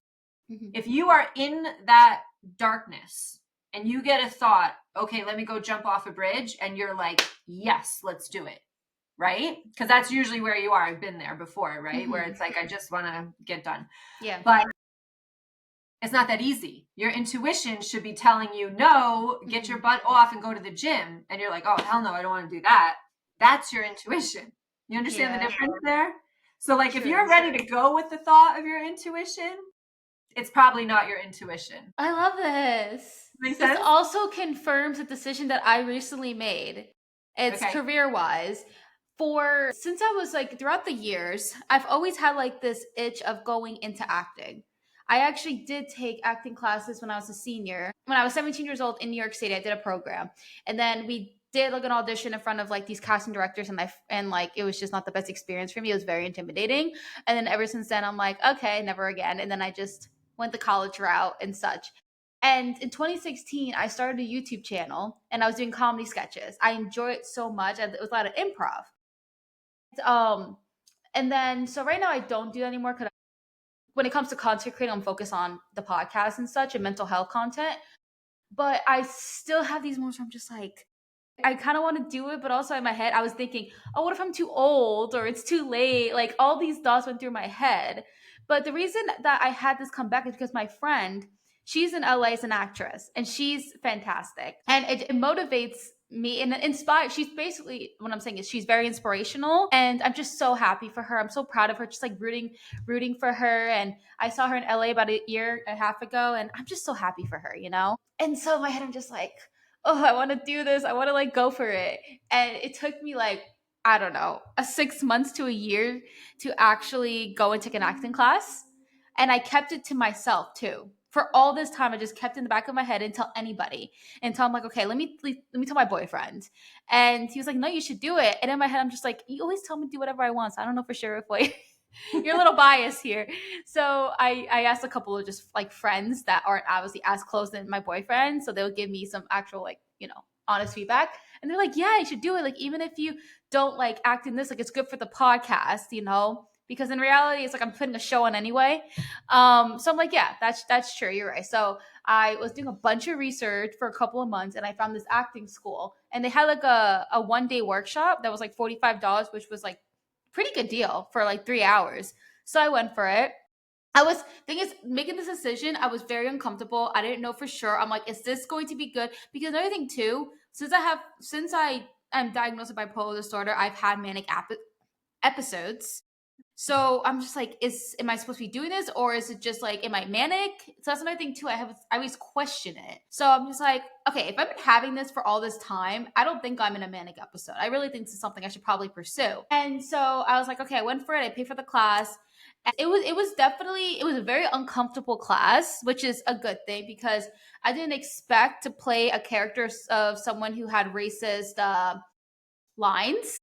Hmm. If you are in that darkness and you get a thought, okay, let me go jump off a bridge, and you're like, yes, let's do it. Right? Because that's usually where you are. I've been there before, right? Where Hmm. it's like, I just want to get done. Yeah. But it's not that easy. Your intuition should be telling you, no, get Hmm. your butt off and go to the gym. And you're like, oh, hell no, I don't want to do that. That's your intuition. You understand the Yeah. difference there? So, like, if you're True. ready to go with the thought of your intuition, it's probably not your intuition. I love this. Make This sense? also confirms a decision that I recently made. It's Okay. career wise. For since I was like throughout the years, I've always had like this itch of going into acting. I actually did take acting classes when I was a senior. When I was 17 years old in New York City, I did a program. And then we did like an audition in front of like these casting directors, and like it was just not the best experience for me. It was very intimidating. And then ever since then I'm like, okay, never again. And then I just went the college route and such. And in 2016, I started a YouTube channel and I was doing comedy sketches. I enjoy it so much. It was a lot of improv. Um, and then so right now I don't do that anymore because when it comes to content creating, I'm focused on the podcast and such and mental health content. But I still have these moments where I'm just like, I kind of want to do it, but also in my head, I was thinking, oh, what if I'm too old or it's too late? Like all these thoughts went through my head. But the reason that I had this come back is because my friend, she's in LA as an actress and she's fantastic. And it motivates me and inspires. She's basically, what I'm saying is she's very inspirational. And I'm just so happy for her. I'm so proud of her, just like rooting for her. And I saw her in LA about a year and a half ago. And I'm just so happy for her, you know? And so in my head, I'm just like, oh, I want to do this. I want to like go for it. And it took me like, I don't know, a 6 months to a year to actually go and take an acting class. And I kept it to myself too. For all this time, I just kept it in the back of my head and tell anybody. Until I'm like, okay, let me tell my boyfriend. And he was like, no, you should do it. And in my head, I'm just like, you always tell me to do whatever I want. So I don't know for sure if like you're a little biased here. So I asked a couple of just like friends that aren't obviously as close as my boyfriend. So they'll give me some actual like, honest feedback. And they're like, yeah, you should do it. Like, even if you don't like act in this, like it's good for the podcast. Because in reality, it's like I'm putting a show on anyway. So I'm like, yeah, that's true. You're right. So I was doing a bunch of research for a couple of months and I found this acting school and they had like a 1 day workshop that was like $45, which was like pretty good deal for like 3 hours. So I went for it. I was thing is making this decision. I was very uncomfortable. I didn't know for sure. I'm like, is this going to be good? Because another thing too, since I am diagnosed with bipolar disorder, I've had episodes. So I'm just like, am I supposed to be doing this or is it just like, am I manic? So that's another thing too. I always question it. So I'm just like, okay, if I've been having this for all this time, I don't think I'm in a manic episode. I really think this is something I should probably pursue. And so I was like, okay, I went for it. I paid for the class. And it was a very uncomfortable class, which is a good thing because I didn't expect to play a character of someone who had racist lines.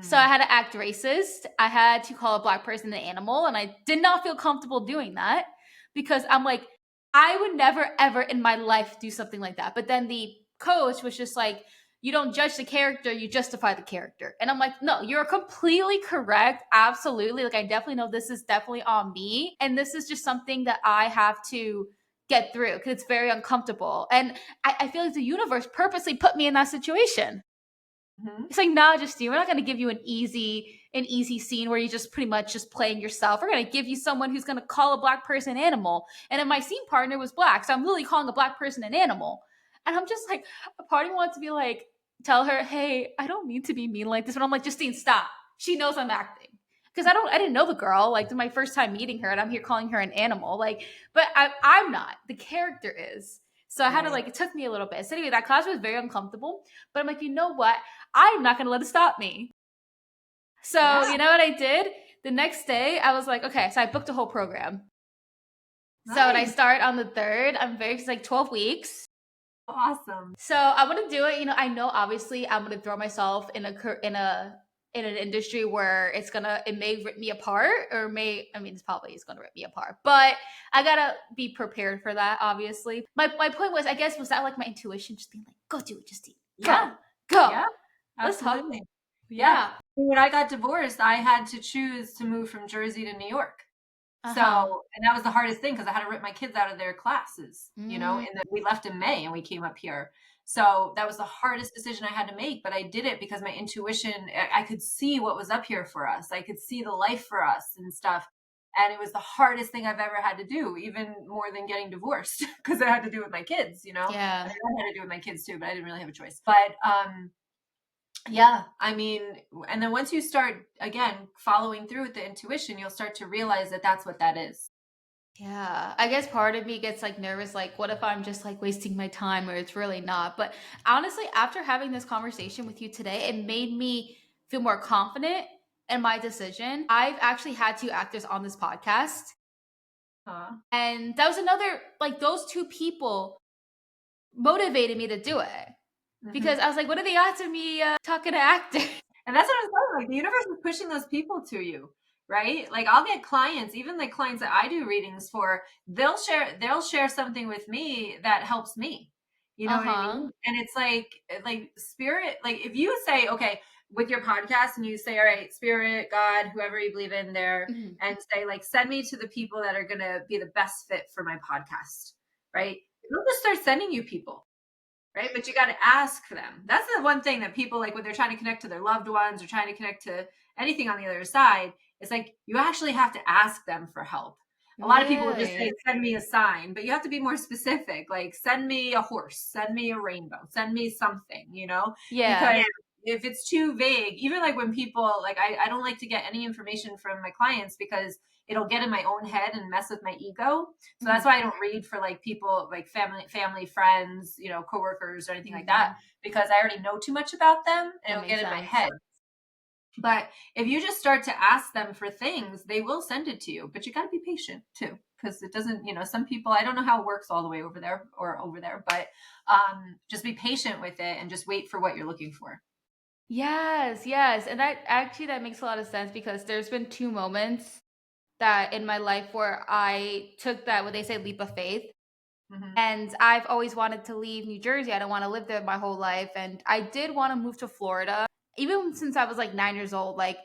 So I Mm. had to act racist. I had to call a black person an animal, and I did not feel comfortable doing that because I'm like, I would never ever in my life do something like that. But then the coach was just like, you don't judge the character, you justify the character. And I'm like, no, you're completely correct. Absolutely. Like, I definitely know this is definitely on me. And this is just something that I have to get through because it's very uncomfortable. And I feel like the universe purposely put me in that situation. Mhm. It's like, nah, Justine, we're not going to give you an easy scene where you're just pretty much just playing yourself. We're going to give you someone who's going to call a black person an animal. And then my scene partner was black, so I'm literally calling a black person an animal. And I'm just like, a part of me wants to be like, tell her, hey, I don't mean to be mean like this. But I'm like, Justine, stop. She knows I'm acting. Because I didn't know the girl. Like, this is my first time meeting her, and I'm here calling her an animal. Like, but I'm not. The character is. So I had to Right. like, it took me a little bit. So anyway, that class was very uncomfortable. But I'm like, you know what? I'm not going to let it stop me. So, Yeah. you know what I did? The next day, I was like, okay, so I booked a whole program. So, when I Nice. start on the 3rd, it's like 12 weeks. Awesome. So, I'm going to do it. I know obviously I'm going to throw myself in an industry where it may rip me apart it's probably is going to rip me apart, but I got to be prepared for that, obviously. My point was, I guess, was that like my intuition just being like, go do it, Justine. Go, Yeah. go. Yeah. Let's talk. Absolutely. Yeah. Yeah. When I got divorced, I had to choose to move from Jersey to New York. Uh huh. So, and that was the hardest thing because I had to rip my kids out of their classes, Mm, and then we left in May and we came up here. So that was the hardest decision I had to make, but I did it because my intuition, I could see what was up here for us. I could see the life for us and stuff. And it was the hardest thing I've ever had to do, even more than getting divorced, because I had to do it with my kids. I yeah. mean, I had to do it with my kids too, but I didn't really have a choice. But yeah, I mean, and then once you start again following through with the intuition, you'll start to realize that that's what that is. Yeah, I guess part of me gets like nervous, like, what if I'm just like wasting my time or it's really not? But honestly, after having this conversation with you today, it made me feel more confident in my decision. I've actually had two actors on this podcast, Huh? and that was another, like, those two people motivated me to do it because Hmm. I was like, what are the odds of me talking to actors? And that's what I'm saying. Like the universe is pushing those people to you, right? Like I'll get clients, even the clients that I do readings for, they'll share something with me that helps me. You know Uh what I huh. mean? And it's like spirit, like if you say, okay, with your podcast and you say, all right, spirit, God, whoever you believe in there, Mhm. and say, like, send me to the people that are going to be the best fit for my podcast, right? They'll just start sending you people, right? But you got to ask for them. That's the one thing that people, like, when they're trying to connect to their loved ones or trying to connect to anything on the other side, it's like you actually have to ask them for help. A lot of people will just say, Really? send me a sign, but you have to be more specific. Like, send me a horse, send me a rainbow, send me something, Yeah. because if it's too vague, even like when people, like, I don't like to get any information from my clients because it'll get in my own head and mess with my ego. So that's Mhm. why I don't read for like people, like family, friends, coworkers or anything like that, Mhm. because I already know too much about them and That it'll makes get in my sense. head. But if you just start to ask them for things, they will send it to you. But you got to be patient too, because it doesn't, some people, I don't know how it works all the way over there or over there, but just be patient with it and just wait for what you're looking for. Yes, yes. And that makes a lot of sense because there's been two moments that in my life where I took that, what they say, leap of faith. Hmm. And I've always wanted to leave New Jersey. I don't want to live there my whole life. And I did want to move to Florida, even since I was like 9 years old. Like,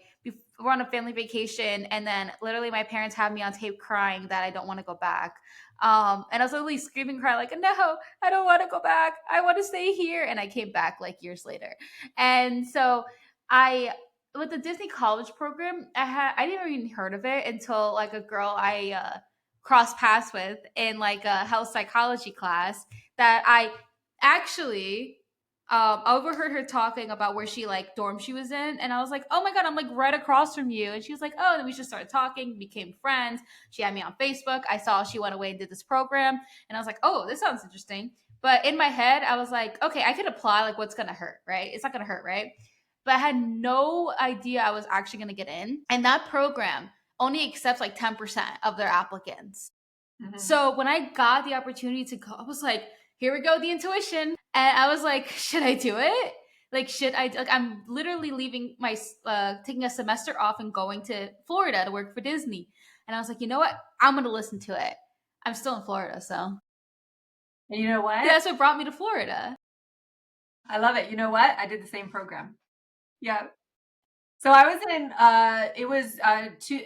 we're on a family vacation, and then literally my parents had me on tape crying that I don't want to go back. And I was literally screaming, crying, like, no, I don't want to go back. I want to stay here. And I came back like years later. And so I, with the Disney College program, I didn't even heard of it until like a girl I cross paths with in like a health psychology class that I actually overheard her talking about where she like dorm she was in, and I was like, oh my god, I'm like right across from you. And she was like, oh, and then we just started talking, became friends. She had me on Facebook. I saw she went away and did this program, and I was like, oh, this sounds interesting. But in my head I was like, okay, I could apply, like what's gonna hurt, right? It's not gonna hurt, right? But I had no idea I was actually gonna get in. And that program only accepts like 10% of their applicants. Hmm. So when I got the opportunity to go, I was like, here we go, the intuition. And I was like, should I do it? Like, should I? Like, I'm literally leaving taking a semester off and going to Florida to work for Disney. And I was like, you know what? I'm going to listen to it. I'm still in Florida. So And you know what? yeah, that's what brought me to Florida. I love it. You know what? I did the same program. Yeah. So I was in it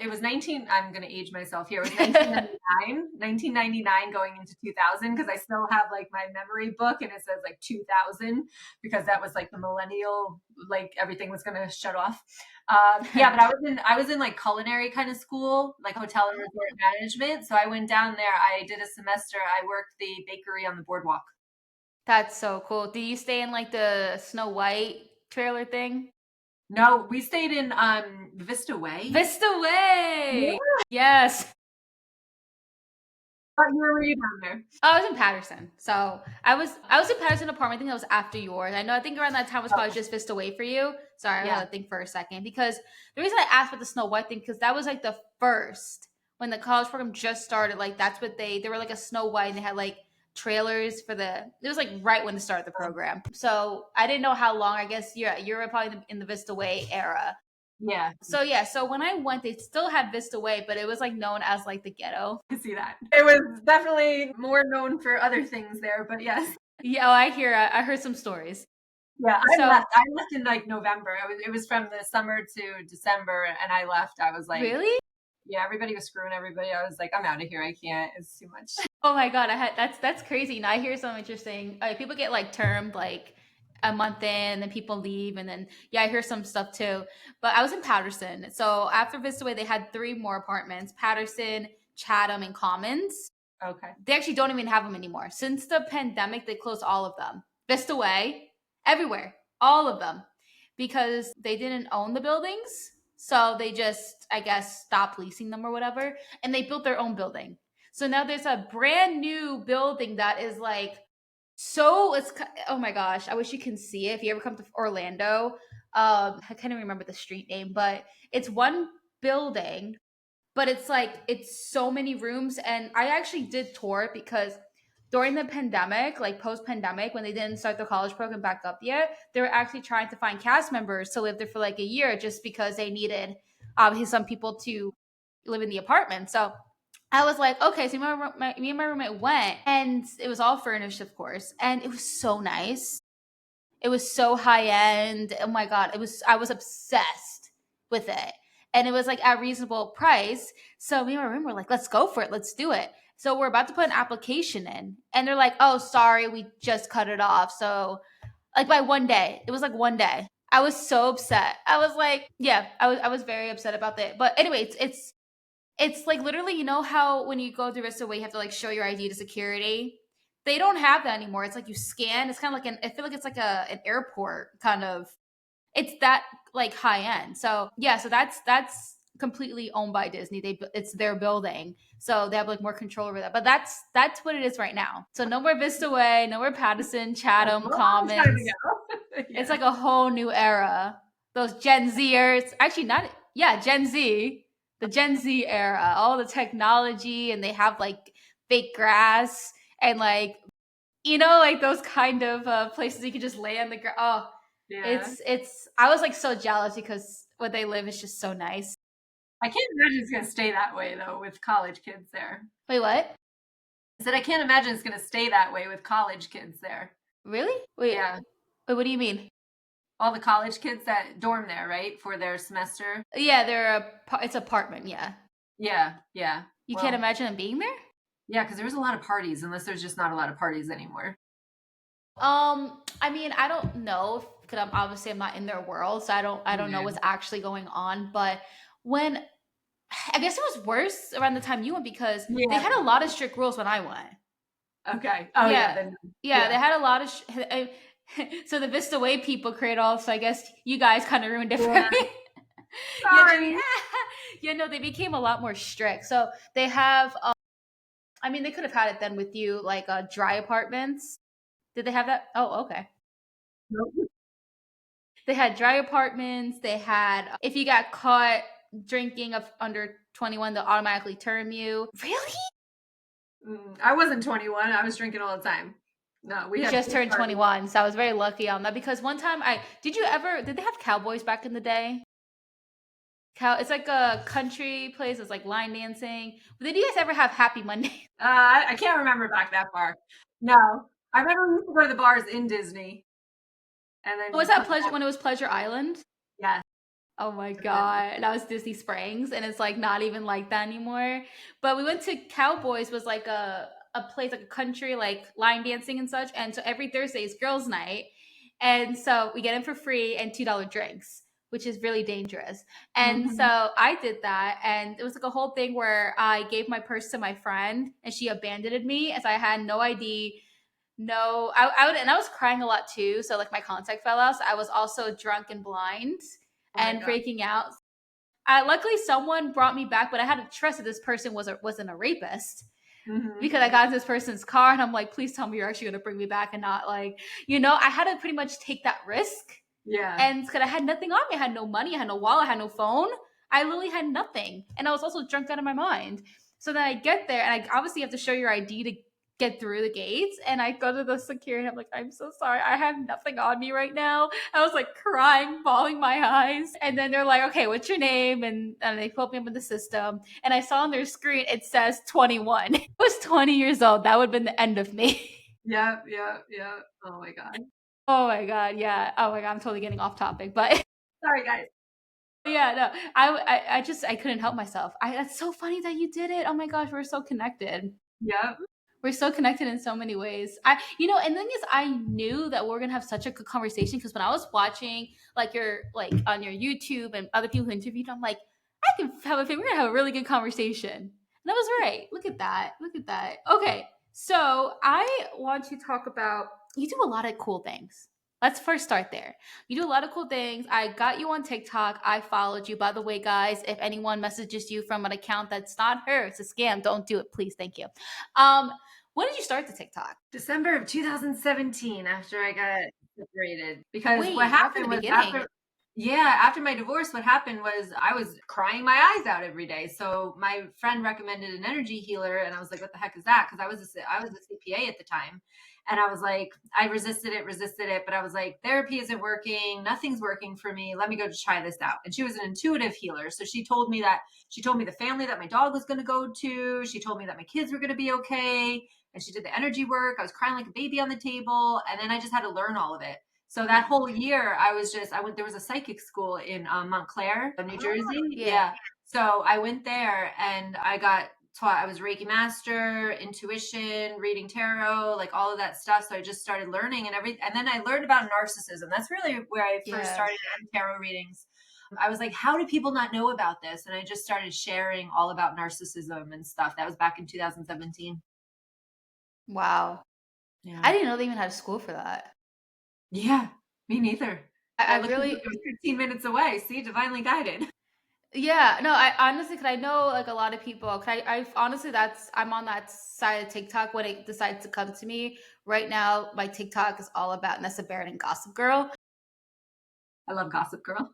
was 19, I'm going to age myself here. It was 1999 going into 2000, because I still have like my memory book and it says like 2000 because that was like the millennial, like everything was going to shut off. Yeah, but I was in like culinary kind of school, like hotel and resort management. So I went down there. I did a semester. I worked the bakery on the boardwalk. That's so cool. Do you stay in like the Snow White trailer thing? No, we stayed in Vista Way. Vista Way. Yeah, Yes. where were you down there? I was in Patterson. So I was in Patterson apartment. I think that was after yours. I think around that time was probably Okay. just Vista Way for you. Sorry, I Yeah. had to think for a second. Because the reason I asked for the Snow White thing, because that was like the first when the college program just started, like that's what they were like a Snow White, and they had like trailers for it was like right when they started the program. So I didn't know how long. I guess you're probably in the Vista Way era. Yeah, So yeah, so when I went, they still had Vista Way, but it was like known as like the ghetto. I see that. It was definitely more known for other things there, but yes. Yeah, oh, I heard some stories. Yeah, I So left. I left in like November. It was from the summer to December, and I left. I was like, really? yeah, everybody was screwing everybody. I was like, I'm out of here. I can't. It's too much. Oh my god, I had that's crazy. Now I hear something interesting. People get like termed like a month in, and then people leave, and then yeah, I hear some stuff too. But I was in Patterson, so after Vista Way, they had three more apartments: Patterson, Chatham, and Commons. Okay. They actually don't even have them anymore. Since the pandemic, they closed all of them. Vista Way, everywhere, all of them, because they didn't own the buildings. So they just, I guess, stopped leasing them or whatever. And they built their own building. So now there's a brand new building that is like, so it's, oh my gosh, I wish you can see it. If you ever come to Orlando, I can't even remember the street name, but it's one building, but it's like it's so many rooms. And I actually did tour it because during the pandemic, like post pandemic, when they didn't start the college program back up yet, they were actually trying to find cast members to live there for like a year just because they needed obviously some people to live in the apartment. So I was like, okay, so me and my roommate went, and it was all furnished, of course, and it was so nice. It was so high end. Oh my god, I was obsessed with it. And it was like at reasonable price. So me and my room were like, let's go for it. Let's do it. So we're about to put an application in. And they're like, oh, sorry, we just cut it off. So like by one day. It was like one day. I was so upset. I was like, yeah, I was very upset about that. But anyway, it's like literally, you know how when you go through Vista Way, you have to like show your ID to security. They don't have that anymore. It's like you scan. It's kind of like I feel like it's like an airport kind of. It's that like high end. So yeah, so that's completely owned by Disney. It's their building, so they have like more control over that. But that's what it is right now. So no more Vista Way, no more Patterson, A Chatham, long time Commons. ago. It's Yeah. like a whole new era. Those Gen Zers, actually not, yeah, Gen Z, the Gen Z era, all the technology, and they have like fake grass and like like those kind of places you can just lay on the ground. Oh, Yeah. it's. I was like so jealous because where they live is just so nice. I can't imagine it's going to stay that way though with college kids there. Wait, what? I said I can't imagine it's going to stay that way with college kids there. Really? Wait, Yeah. wait. What do you mean? All the college kids that dorm there, right? For their semester. Yeah, it's apartment. Yeah, Yeah. Yeah. you can't Well, imagine them being there. yeah, because there was a lot of parties, unless there's just not a lot of parties anymore. I mean, I don't know because I'm not in their world, so I don't know Yeah. what's actually going on. But when I guess it was worse around the time you went because they Yeah. had a lot of strict rules when I went. Okay. Oh yeah. Yeah, Then yeah, they yeah. had a lot of. So the Vista Way people created all. So I guess you guys kind of ruined it for Yeah. me. yeah, Sorry. yeah, no, they became a lot more strict. So they have. I mean, they could have had it then with you, like dry apartments. Did they have that? Oh, okay. Nope. They had dry apartments. They had if you got caught drinking of under 21, they'll automatically term you. Really? I wasn't 21. I was drinking all the time. No, we You had just pool turned parties. 21, so I was very lucky on that because one time did they have cowboys back in the day? It's like a country place. It's like line dancing. But did you guys ever have Happy Monday? I can't remember back that far. No, I remember we used to go to the bars in Disney, and then Was we'd come that back. Pleasure when it was Pleasure Island? Yes, Oh my and then god, that was Disney Springs, and it's like not even like that anymore. But we went to Cowboys, was like a place like a country like line dancing and such, and so every Thursday is girls' night, and so we get in for free and $2 drinks, which is really dangerous. And mhm. so I did that, and it was like a whole thing where I gave my purse to my friend, and she abandoned me as I had no ID. No, and I was crying a lot too. So like my contact fell out. So I was also drunk and blind Oh my and god. freaking out. Luckily, someone brought me back, but I had to trust that this person wasn't a rapist because I got into this person's car and I'm like, please tell me you're actually going to bring me back and not like, I had to pretty much take that risk. Yeah. And because I had nothing on me, I had no money, I had no wallet, I had no phone. I literally had nothing. And I was also drunk out of my mind. So then I get there and I obviously have to show your ID to get through the gates. And I go to the security. I'm like, I'm so sorry. I have nothing on me right now. I was like crying, bawling my eyes. And then they're like, okay, what's your name? And they put me up in the system. And I saw on their screen, it says 21. I was 20 years old. That would have been the end of me. Yeah. Yeah. Yeah. Oh my god. Oh my God. Yeah. Oh my God. I'm totally getting off topic. But Sorry, guys. yeah, no, I couldn't help myself. That's so funny that you did it. Oh my gosh, we're so connected. Yep. We're so connected in so many ways. And the thing is, I knew that we are gonna have such a good conversation because when I was watching like your like on your YouTube and other people who interviewed, I'm like, I can have a we're gonna have a really good conversation. And I was right. Look at that. Look at that. Okay, so I want to talk about you do a lot of cool things. Let's first start there. You do a lot of cool things. I got you on TikTok. I followed you. By the way, guys, if anyone messages you from an account that's not her, it's a scam. Don't do it, please. Thank you. Um, when did you start the TikTok? December of 2017, after I got separated. Because what Wait, not from happened the was beginning. after my divorce, what happened was I was crying my eyes out every day. So my friend recommended an energy healer, and I was like, "What the heck is that?" Because I was a CPA at the time, and I was like, I resisted it, but I was like, therapy isn't working, nothing's working for me. Let me go to try this out. And she was an intuitive healer, so she told me the family that my dog was going to go to. She told me that my kids were going to be okay, and she did the energy work. I was crying like a baby on the table, and then I just had to learn all of it. So that whole year, I went, there was a psychic school in Montclair, New Jersey. Yeah. Yeah. So I went there and I got taught, I was Reiki master, intuition, reading tarot, like all of that stuff. So I just started learning and then I learned about narcissism. That's really where I first Yeah. started on tarot readings. I was like, how do people not know about this? And I just started sharing all about narcissism and stuff. That was back in 2017. Wow. Yeah. I didn't know they even had a school for that. Yeah, me neither. I I looked it up, really, it was 15 minutes away. See, divinely guided. yeah, no, I honestly, cause I know like a lot of people, cause I honestly, I'm on that side of TikTok when it decides to come to me. Right now, my TikTok is all about Nessa Barrett and Gossip Girl. I love Gossip Girl.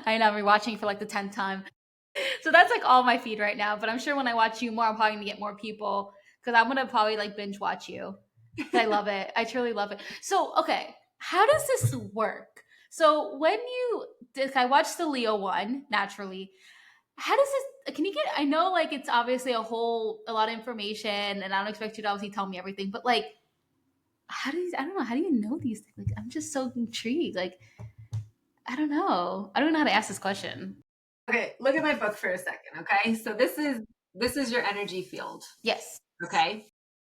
I know I'm rewatching for like the 10th time. So that's like all my feed right now. But I'm sure when I watch you more, I'm probably gonna get more people because I'm gonna probably like binge watch you. 'Cause I love it. I truly love it. So okay, how does this work? So when you did, I watched the Leo one naturally. How does this? Can you get? I know like it's obviously a lot of information, and I don't expect you to obviously tell me everything. But like, how do you? I don't know. How do you know these things? Like, I'm just so intrigued. Like, I don't know. I don't know how to ask this question. Okay, look at my book for a second, okay? So this is your energy field, Yes. okay?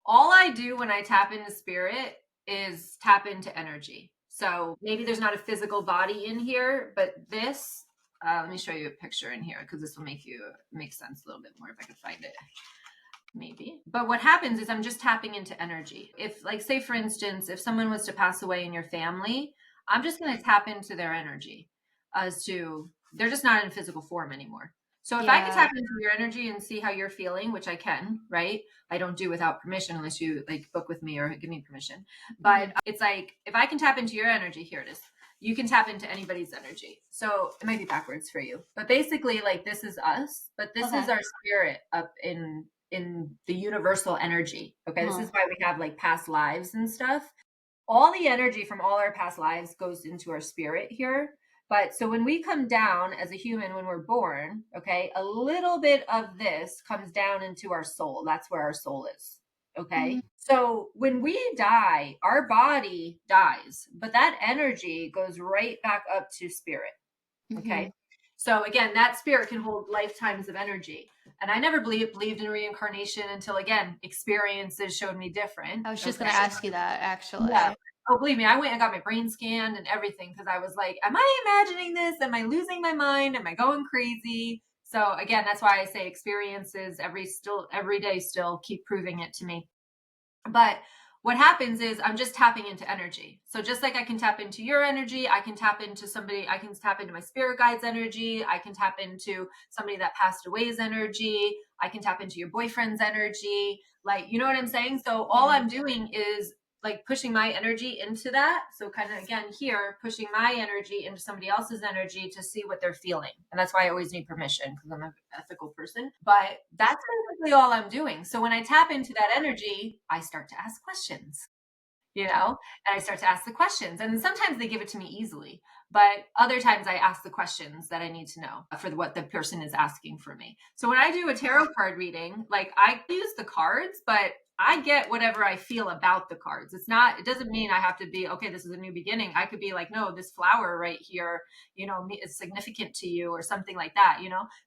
All I do when I tap into spirit is tap into energy. So maybe there's not a physical body in here, but this let me show you a picture in here because this will make sense a little bit more if I could find it. Maybe. But what happens is I'm just tapping into energy. If, like, say, for instance, if someone was to pass away in your family, I'm just going to tap into their energy as to they're just not in physical form anymore. So if I can Yeah. tap into your energy and see how you're feeling, which I can, right? I don't do without permission unless you like book with me or give me permission. But Mhm. it's like if I can tap into your energy, here it is. You can tap into anybody's energy. So it might be backwards for you. But basically, like, this is us, but this is Okay. our spirit up in the universal energy. Okay, this is Uh-huh. why we have like past lives and stuff. All the energy from all our past lives goes into our spirit here. But so when we come down as a human, when we're born, okay, a little bit of this comes down into our soul. That's where our soul is. Mhm. Okay. So when we die, our body dies, but that energy goes right back up to spirit. Okay. Mhm. So again, that spirit can hold lifetimes of energy. And I never believed in reincarnation until, again, experiences showed me different. I was just Okay. gonna ask you that Yeah. actually. Oh, believe me, I went and got my brain scanned and everything because I was like, am I imagining this? Am I losing my mind? Am I going crazy? So again, that's why I say experiences every day still keep proving it to me. But what happens is I'm just tapping into energy. So just like I can tap into your energy, I can tap into somebody, I can tap into my spirit guide's energy, I can tap into somebody that passed away's energy, I can tap into your boyfriend's energy. Like, you know what I'm saying? So all Yeah. I'm doing is like pushing my energy into that. So kind of again here, pushing my energy into somebody else's energy to see what they're feeling. And that's why I always need permission because I'm an ethical person. But that's basically all I'm doing. So when I tap into that energy, I start to ask questions, you know, and I start to ask the questions. And sometimes they give it to me easily, but other times I ask the questions that I need to know for what the person is asking for me. So when I do a tarot card reading, like I use the cards, but I get whatever I feel about the cards. It doesn't mean I have to be, okay, this is a new beginning. I could be like, no, this flower right here, is significant to you or something like that,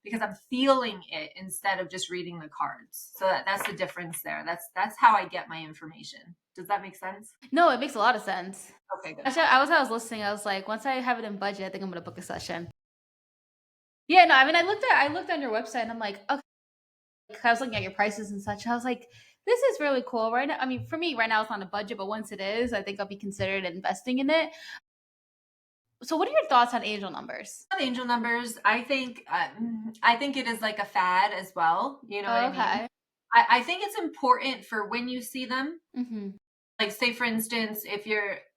because I'm feeling it instead of just reading the cards. So that's the difference there. That's how I get my information. Does that make sense? No, it makes a lot of sense. Okay, good. Actually, I was listening, I was like, once I have it in budget, I think I'm gonna book a session. Yeah, no, I mean, I looked on your website and I'm like, okay, 'cause I was looking at your prices and such. I was like, this is really cool right now. I mean, for me right now, it's on a budget, but once it is, I think I'll be considered investing in it. So, what are your thoughts on angel numbers? Angel numbers, I think it is like a fad as well. You know what Oh, I mean? okay. I think it's important for when you see them. Mm-hmm. Like, say for instance,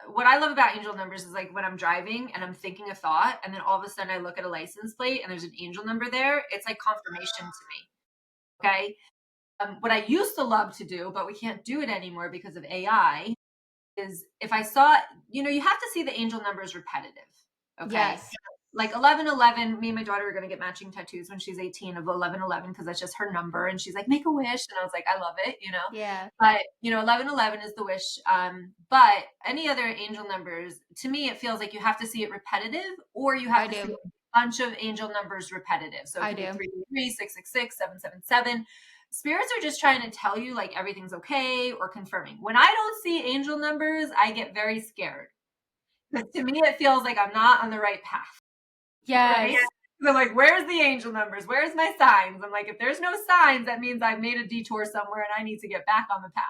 what I love about angel numbers is like when I'm driving and I'm thinking a thought, and then all of a sudden I look at a license plate and there's an angel number there. It's like confirmation to me. Okay. What I used to love to do, but we can't do it anymore because of AI, is if I saw, you have to see the angel numbers repetitive. Okay. Yes. like 1111, me and my daughter are going to get matching tattoos when she's 18 of 1111 because that's just her number. And she's like, make a wish. And I was like, I love it, you know. Yeah, But, you know, 1111 is the wish. But any other angel numbers, to me, it feels like you have to see it repetitive, or you have I to see do. a bunch of angel numbers repetitive. So it I could be do. 333, 666, 777. Spirits are just trying to tell you like everything's okay or confirming. When I don't see angel numbers, I get very scared. Because to me, it feels like I'm not on the right path. Right? Yes. So like, where's the angel numbers? Where's my signs? I'm like, if there's no signs, that means I've made a detour somewhere and I need to get back on the path.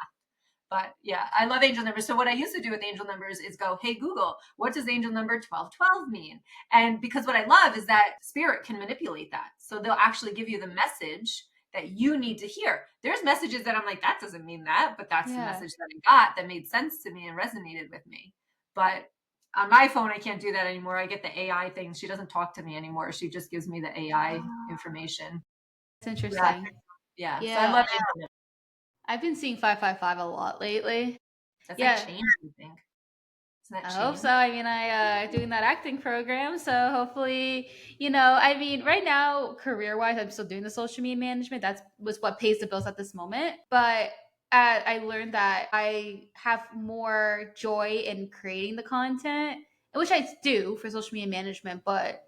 But yeah, I love angel numbers. So what I used to do with angel numbers is go, hey, Google, what does angel number 1212 mean? And because what I love is that spirit can manipulate that. So they'll actually give you the message that you need to hear. There's messages that I'm like, that doesn't mean that, but that's the Yeah. message that I got that made sense to me and resonated with me. But on my phone, I can't do that anymore. I get the AI thing. She doesn't talk to me anymore. She just gives me the AI information. It's Yeah. interesting. Yeah. So I Yeah. love it. I've been seeing 555 a lot lately. That's like Yeah. change, I think. Isn't that I hope so. change? I mean, I doing that acting program, so hopefully, I mean, right now, career wise, I'm still doing the social media management. That's was what pays the bills at this moment. But I learned that I have more joy in creating the content, which I do for social media management. But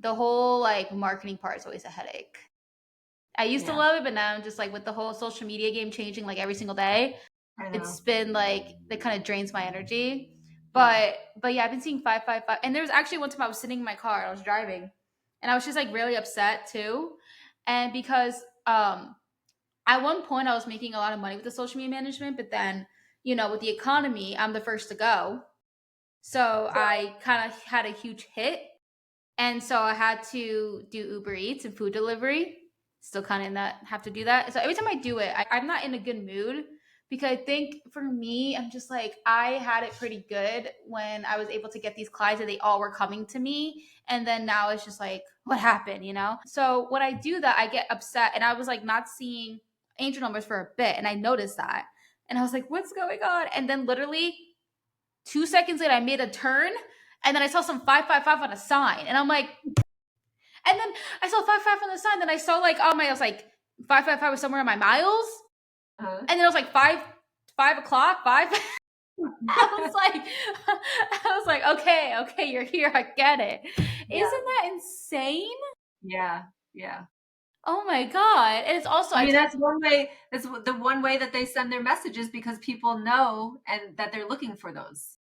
the whole like marketing part is always a headache. I used to Yeah, love it, but now I'm just like with the whole social media game changing like every single day. I know. It's been like that kind of drains my energy. Yeah. But yeah, I've been seeing 555. And there was actually one time I was sitting in my car, I was driving, and I was just like really upset too. And because at one point I was making a lot of money with the social media management, but then, with the economy, I'm the first to go. So I kind of had a huge hit, and so I had to do Uber Eats and food delivery. Still kind of in that, have to do that. So every time I do it, I'm not in a good mood because I think for me, I'm just like, I had it pretty good when I was able to get these clients and they all were coming to me. And then now it's just like, what happened? So when I do that, I get upset. And I was like, not seeing angel numbers for a bit. And I noticed that. And I was like, what's going on? And then literally 2 seconds later, I made a turn and then I saw some 555 on a sign. And I'm like, and then I saw 555 on the sign. Then I saw like I was like 555 was somewhere in my miles. Uh-huh. And then it was like 5 o'clock, 5. I was like, okay, you're here. I get it. Yeah. Isn't that insane? Yeah. Yeah. Oh my God. And it's also, I I mean, told, that's one way. That's the one way that they send their messages because people know and that they're looking for those.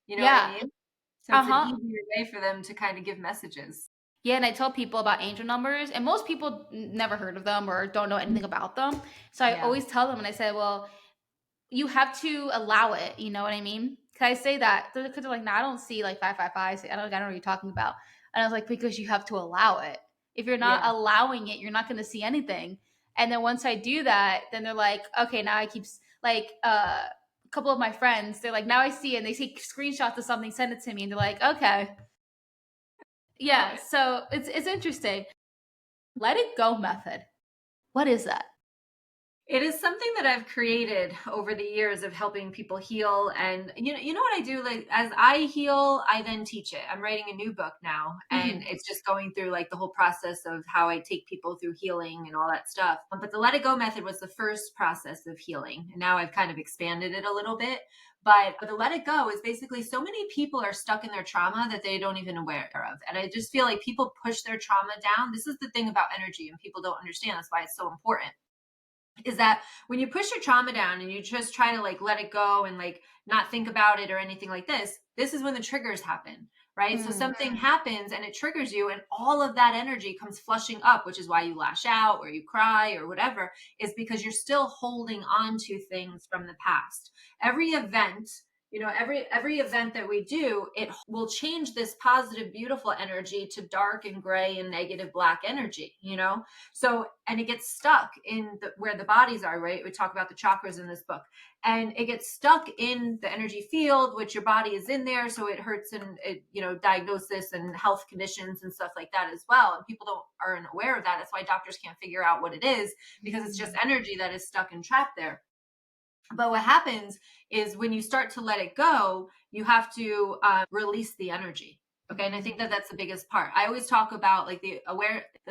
You know what I yeah. mean? So Uh it's an huh. easier way for them to kind of give messages. Yeah, and I tell people about angel numbers, and most people never heard of them or don't know anything about them. So I Yeah. always tell them, and I say, well, you have to allow it. You know what I mean? Cause I say that because they're like, no, I don't see like 555. I don't know what you're talking about. And I was like, because you have to allow it. If you're not Yeah. allowing it, you're not going to see anything. And then once I do that, then they're like, okay, now I keep like a couple of my friends. They're like, now I see it. And they take screenshots of something, send it to me, and they're like, okay, Love yeah. it. So it's interesting. Let it go method. What is that? It is something that I've created over the years of helping people heal. And you know what I do? Like as I heal, I then teach it. I'm writing a new book now, and Hmm. it's just going through like the whole process of how I take people through healing and all that stuff. But the let it go method was the first process of healing. And now I've kind of expanded it a little bit. But the let it go is basically so many people are stuck in their trauma that they don't even aware of. And I just feel like people push their trauma down. This is the thing about energy, and people don't understand. That's why it's so important, is that when you push your trauma down and you just try to like let it go and like not think about it or anything like this is when the triggers happen, right? So Mm. something happens and it triggers you, and all of that energy comes flushing up, which is why you lash out or you cry or whatever, is because you're still holding on to things from the past. Every event, every event that we do, it will change this positive beautiful energy to dark and gray and negative black energy. So, and it gets stuck in where the bodies are, right? We talk about the chakras in this book, and it gets stuck in the energy field, which your body is in there. So it hurts, and diagnosis and health conditions and stuff like that as well. And people aren't aware of that. That's why doctors can't figure out what it is, because it's just energy that is stuck and trapped there. But what happens is when you start to let it go, you have to release the energy. Okay. And I think that that's the biggest part. I always talk about like the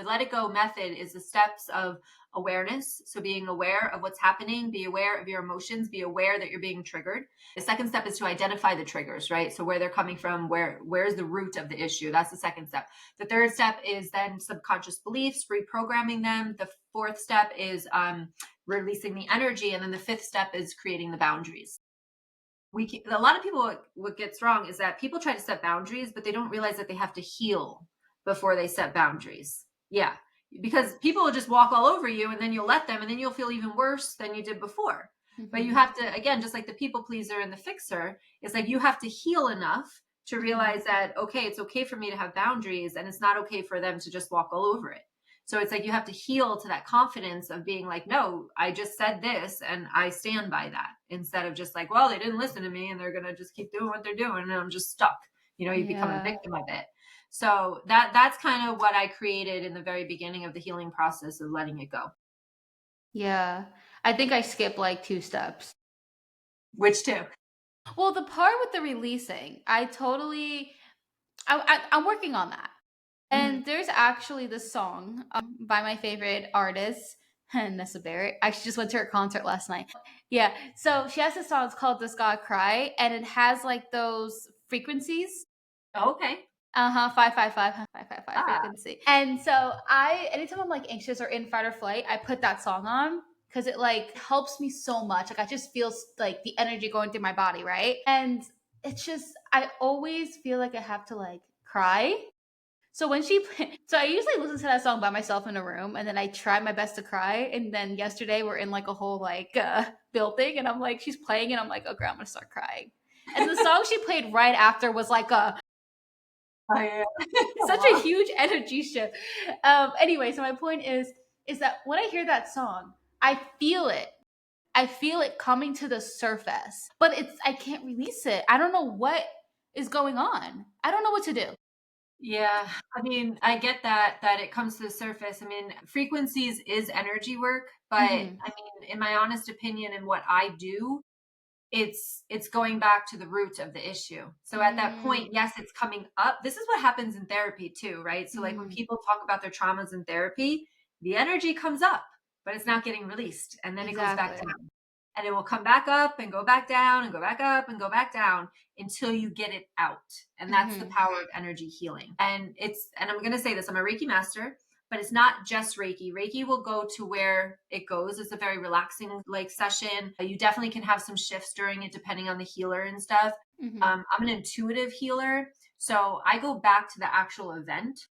let it go method is the steps of awareness. So being aware of what's happening, be aware of your emotions, be aware that you're being triggered. The second step is to identify the triggers, right? So where they're coming from, where's the root of the issue? That's the second step. The third step is then subconscious beliefs, reprogramming them. The fourth step is releasing the energy. And then the fifth step is creating the boundaries. A lot of people, what gets wrong is that people try to set boundaries, but they don't realize that they have to heal before they set boundaries. Yeah, because people will just walk all over you, and then you'll let them, and then you'll feel even worse than you did before. But you have to, again, just like the people pleaser and the fixer, it's like you have to heal enough to realize that, okay, it's okay for me to have boundaries, and it's not okay for them to just walk all over it. So it's like you have to heal to that confidence of being like, no, I just said this and I stand by that, instead of just like, well, they didn't listen to me and they're going to just keep doing what they're doing and I'm just stuck. You become a Yeah. victim of it. So that's kind of what I created in the very beginning of the healing process of letting it go. Yeah. I think I skipped like 2 steps. Which too? Well, the part with the releasing, I totally I'm working on that. Mhm. And there's actually this song by my favorite artist, Nessa Barrett. I actually just went to her concert last night. Yeah. So she has this song, it's called Does God Cry? And it has like those frequencies. Okay. 555, 555 Ah, frequency. And so anytime I'm like anxious or in fight or flight, I put that song on because it like helps me so much. Like I just feel like the energy going through my body, right? And it's just, I always feel like I have to like cry. So so I usually listen to that song by myself in a room, and then I try my best to cry. And then yesterday we're in like a whole like building, and I'm like, she's playing, and I'm like, okay, I'm gonna start crying. And the song she played right after was like a oh, yeah. such a Wow. huge energy shift. Anyway, so my point is that when I hear that song, I feel it. I feel it coming to the surface, but I can't release it. I don't know what is going on. I don't know what to do. Yeah, I mean, I get that it comes to the surface. I mean, frequencies is energy work, but I Hmm. mean, in my honest opinion and what I do, it's going back to the root of the issue. So at that point, Mm, yes, it's coming up. This is what happens in therapy too, right? So like when mm, people talk about their traumas in therapy, the energy comes up, but it's not getting released, and then it goes back exactly. down. And it will come back up and go back down and go back up and go back down until you get it out. And that's the Hmm. power of energy healing. And I'm going to say this, I'm a Reiki master, but it's not just Reiki. Reiki will go to where it goes. It's a very relaxing like session. You definitely can have some shifts during it depending on the healer and stuff. Hmm. I'm an intuitive healer, so I go back to the actual event.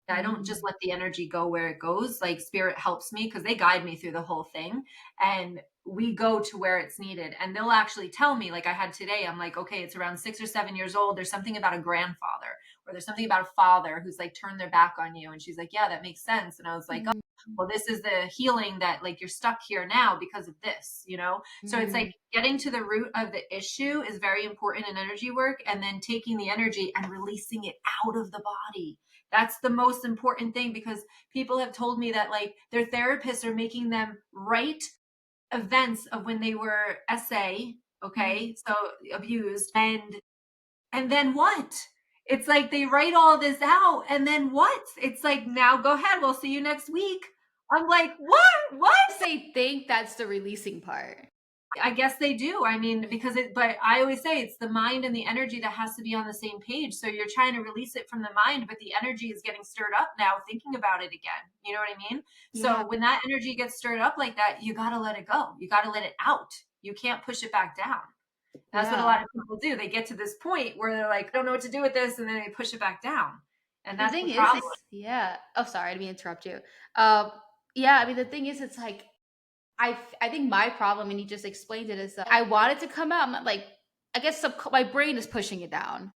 I don't just Mm, let the energy go where it goes. Like spirit helps me because they guide me through the whole thing, and we go to where it's needed. And they'll actually tell me, like I had today, I'm like, okay, it's around 6 or 7 years old. There's something about a grandfather, or there's something about a father who's like turned their back on you. And she's like, yeah, that makes sense. And I was like, oh, mm, well, this is the healing that like you're stuck here now because of this. So it's like mm. getting to the root of the issue is very important in energy work, and then taking the energy and releasing it out of the body. That's the most important thing, because people have told me that like their therapists are making them write events of when they were Mhm. okay, so abused, and then what? It's like they write all this out, and then what? It's like, now go ahead, we'll see you next week. I'm like, what? They think that's the releasing part. I guess they do. I mean, but I always say it's the mind and the energy that has to be on the same page. So you're trying to release it from the mind, but the energy is getting stirred up now, thinking about it again. You know what I mean? Yeah. So when that energy gets stirred up like that, you got to let it go. You got to let it out. You can't push it back down. That's what a Yeah. lot of people do. They get to this point where they're like, I don't know what to do with this. And then they push it back down. And The that's thing the is, problem. yeah. Oh, sorry, I didn't mean to interrupt you. Um, yeah, I mean, the thing is, it's like, I think my problem, and you just explained it, is that I want it to come out. Like, I guess my brain is pushing it down.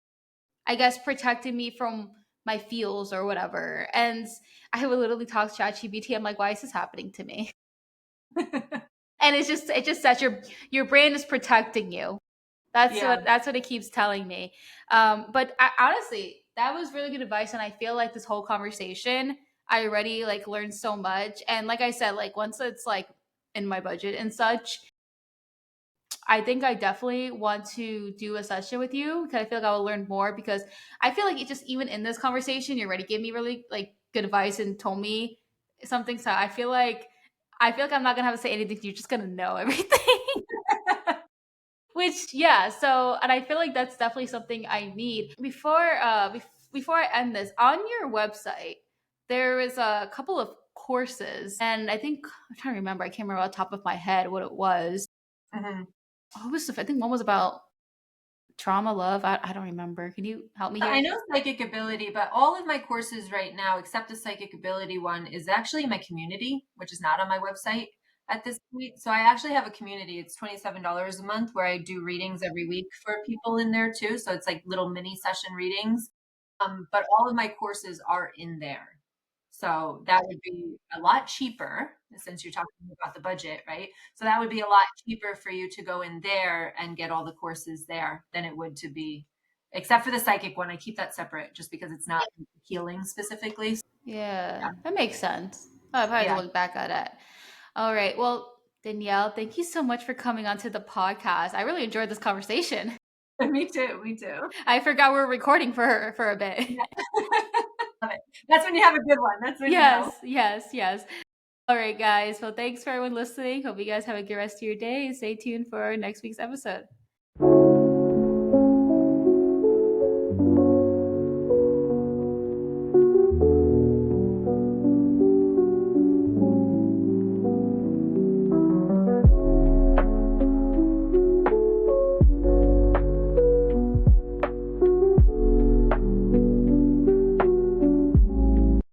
I guess protecting me from my feels or whatever. And I would literally talk to ChatGPT. I'm like, why is this happening to me? And it just says your brain is protecting you. Yeah. That's what it keeps telling me. But honestly, that was really good advice, and I feel like this whole conversation, I already like learned so much. And like I said, like once it's like in my budget and such, I think I definitely want to do a session with you because I feel like I will learn more because I feel like it just even in this conversation, you already gave me really like good advice and told me something. So I feel like I'm not gonna have to say anything. You're just gonna know everything. Which yeah, so and I feel like that's definitely something I need. Before I end this, on your website, there is a couple of courses, and I think I'm trying to remember. I can't remember off the top of my head what it was. Mhm. I think one was about trauma, love. I don't remember. Can you help me I here? know psychic ability, but all of my courses right now, except the psychic ability one, is actually my community, which is not on my website at this point. So I actually have a community. It's $27 a month where I do readings every week for people in there too. So it's like little mini session readings. But all of my courses are in there. So that would be a lot cheaper since you're talking about the budget, right? So that would be a lot cheaper for you to go in there and get all the courses there than it would to be, except for the psychic one. I keep that separate just because it's not healing specifically. Yeah, Yeah. that makes sense. I'll probably have Yeah. to look back at it. All right. Well, Danielle, thank you so much for coming onto the podcast. I really enjoyed this conversation. Me too. Me too. I forgot we were recording for a bit. Yeah. Love it. That's when you have a good one. That's when you Yes, know. yes, yes. All right, guys. Well, thanks for everyone listening. Hope you guys have a good rest of your day and stay tuned for next week's episode.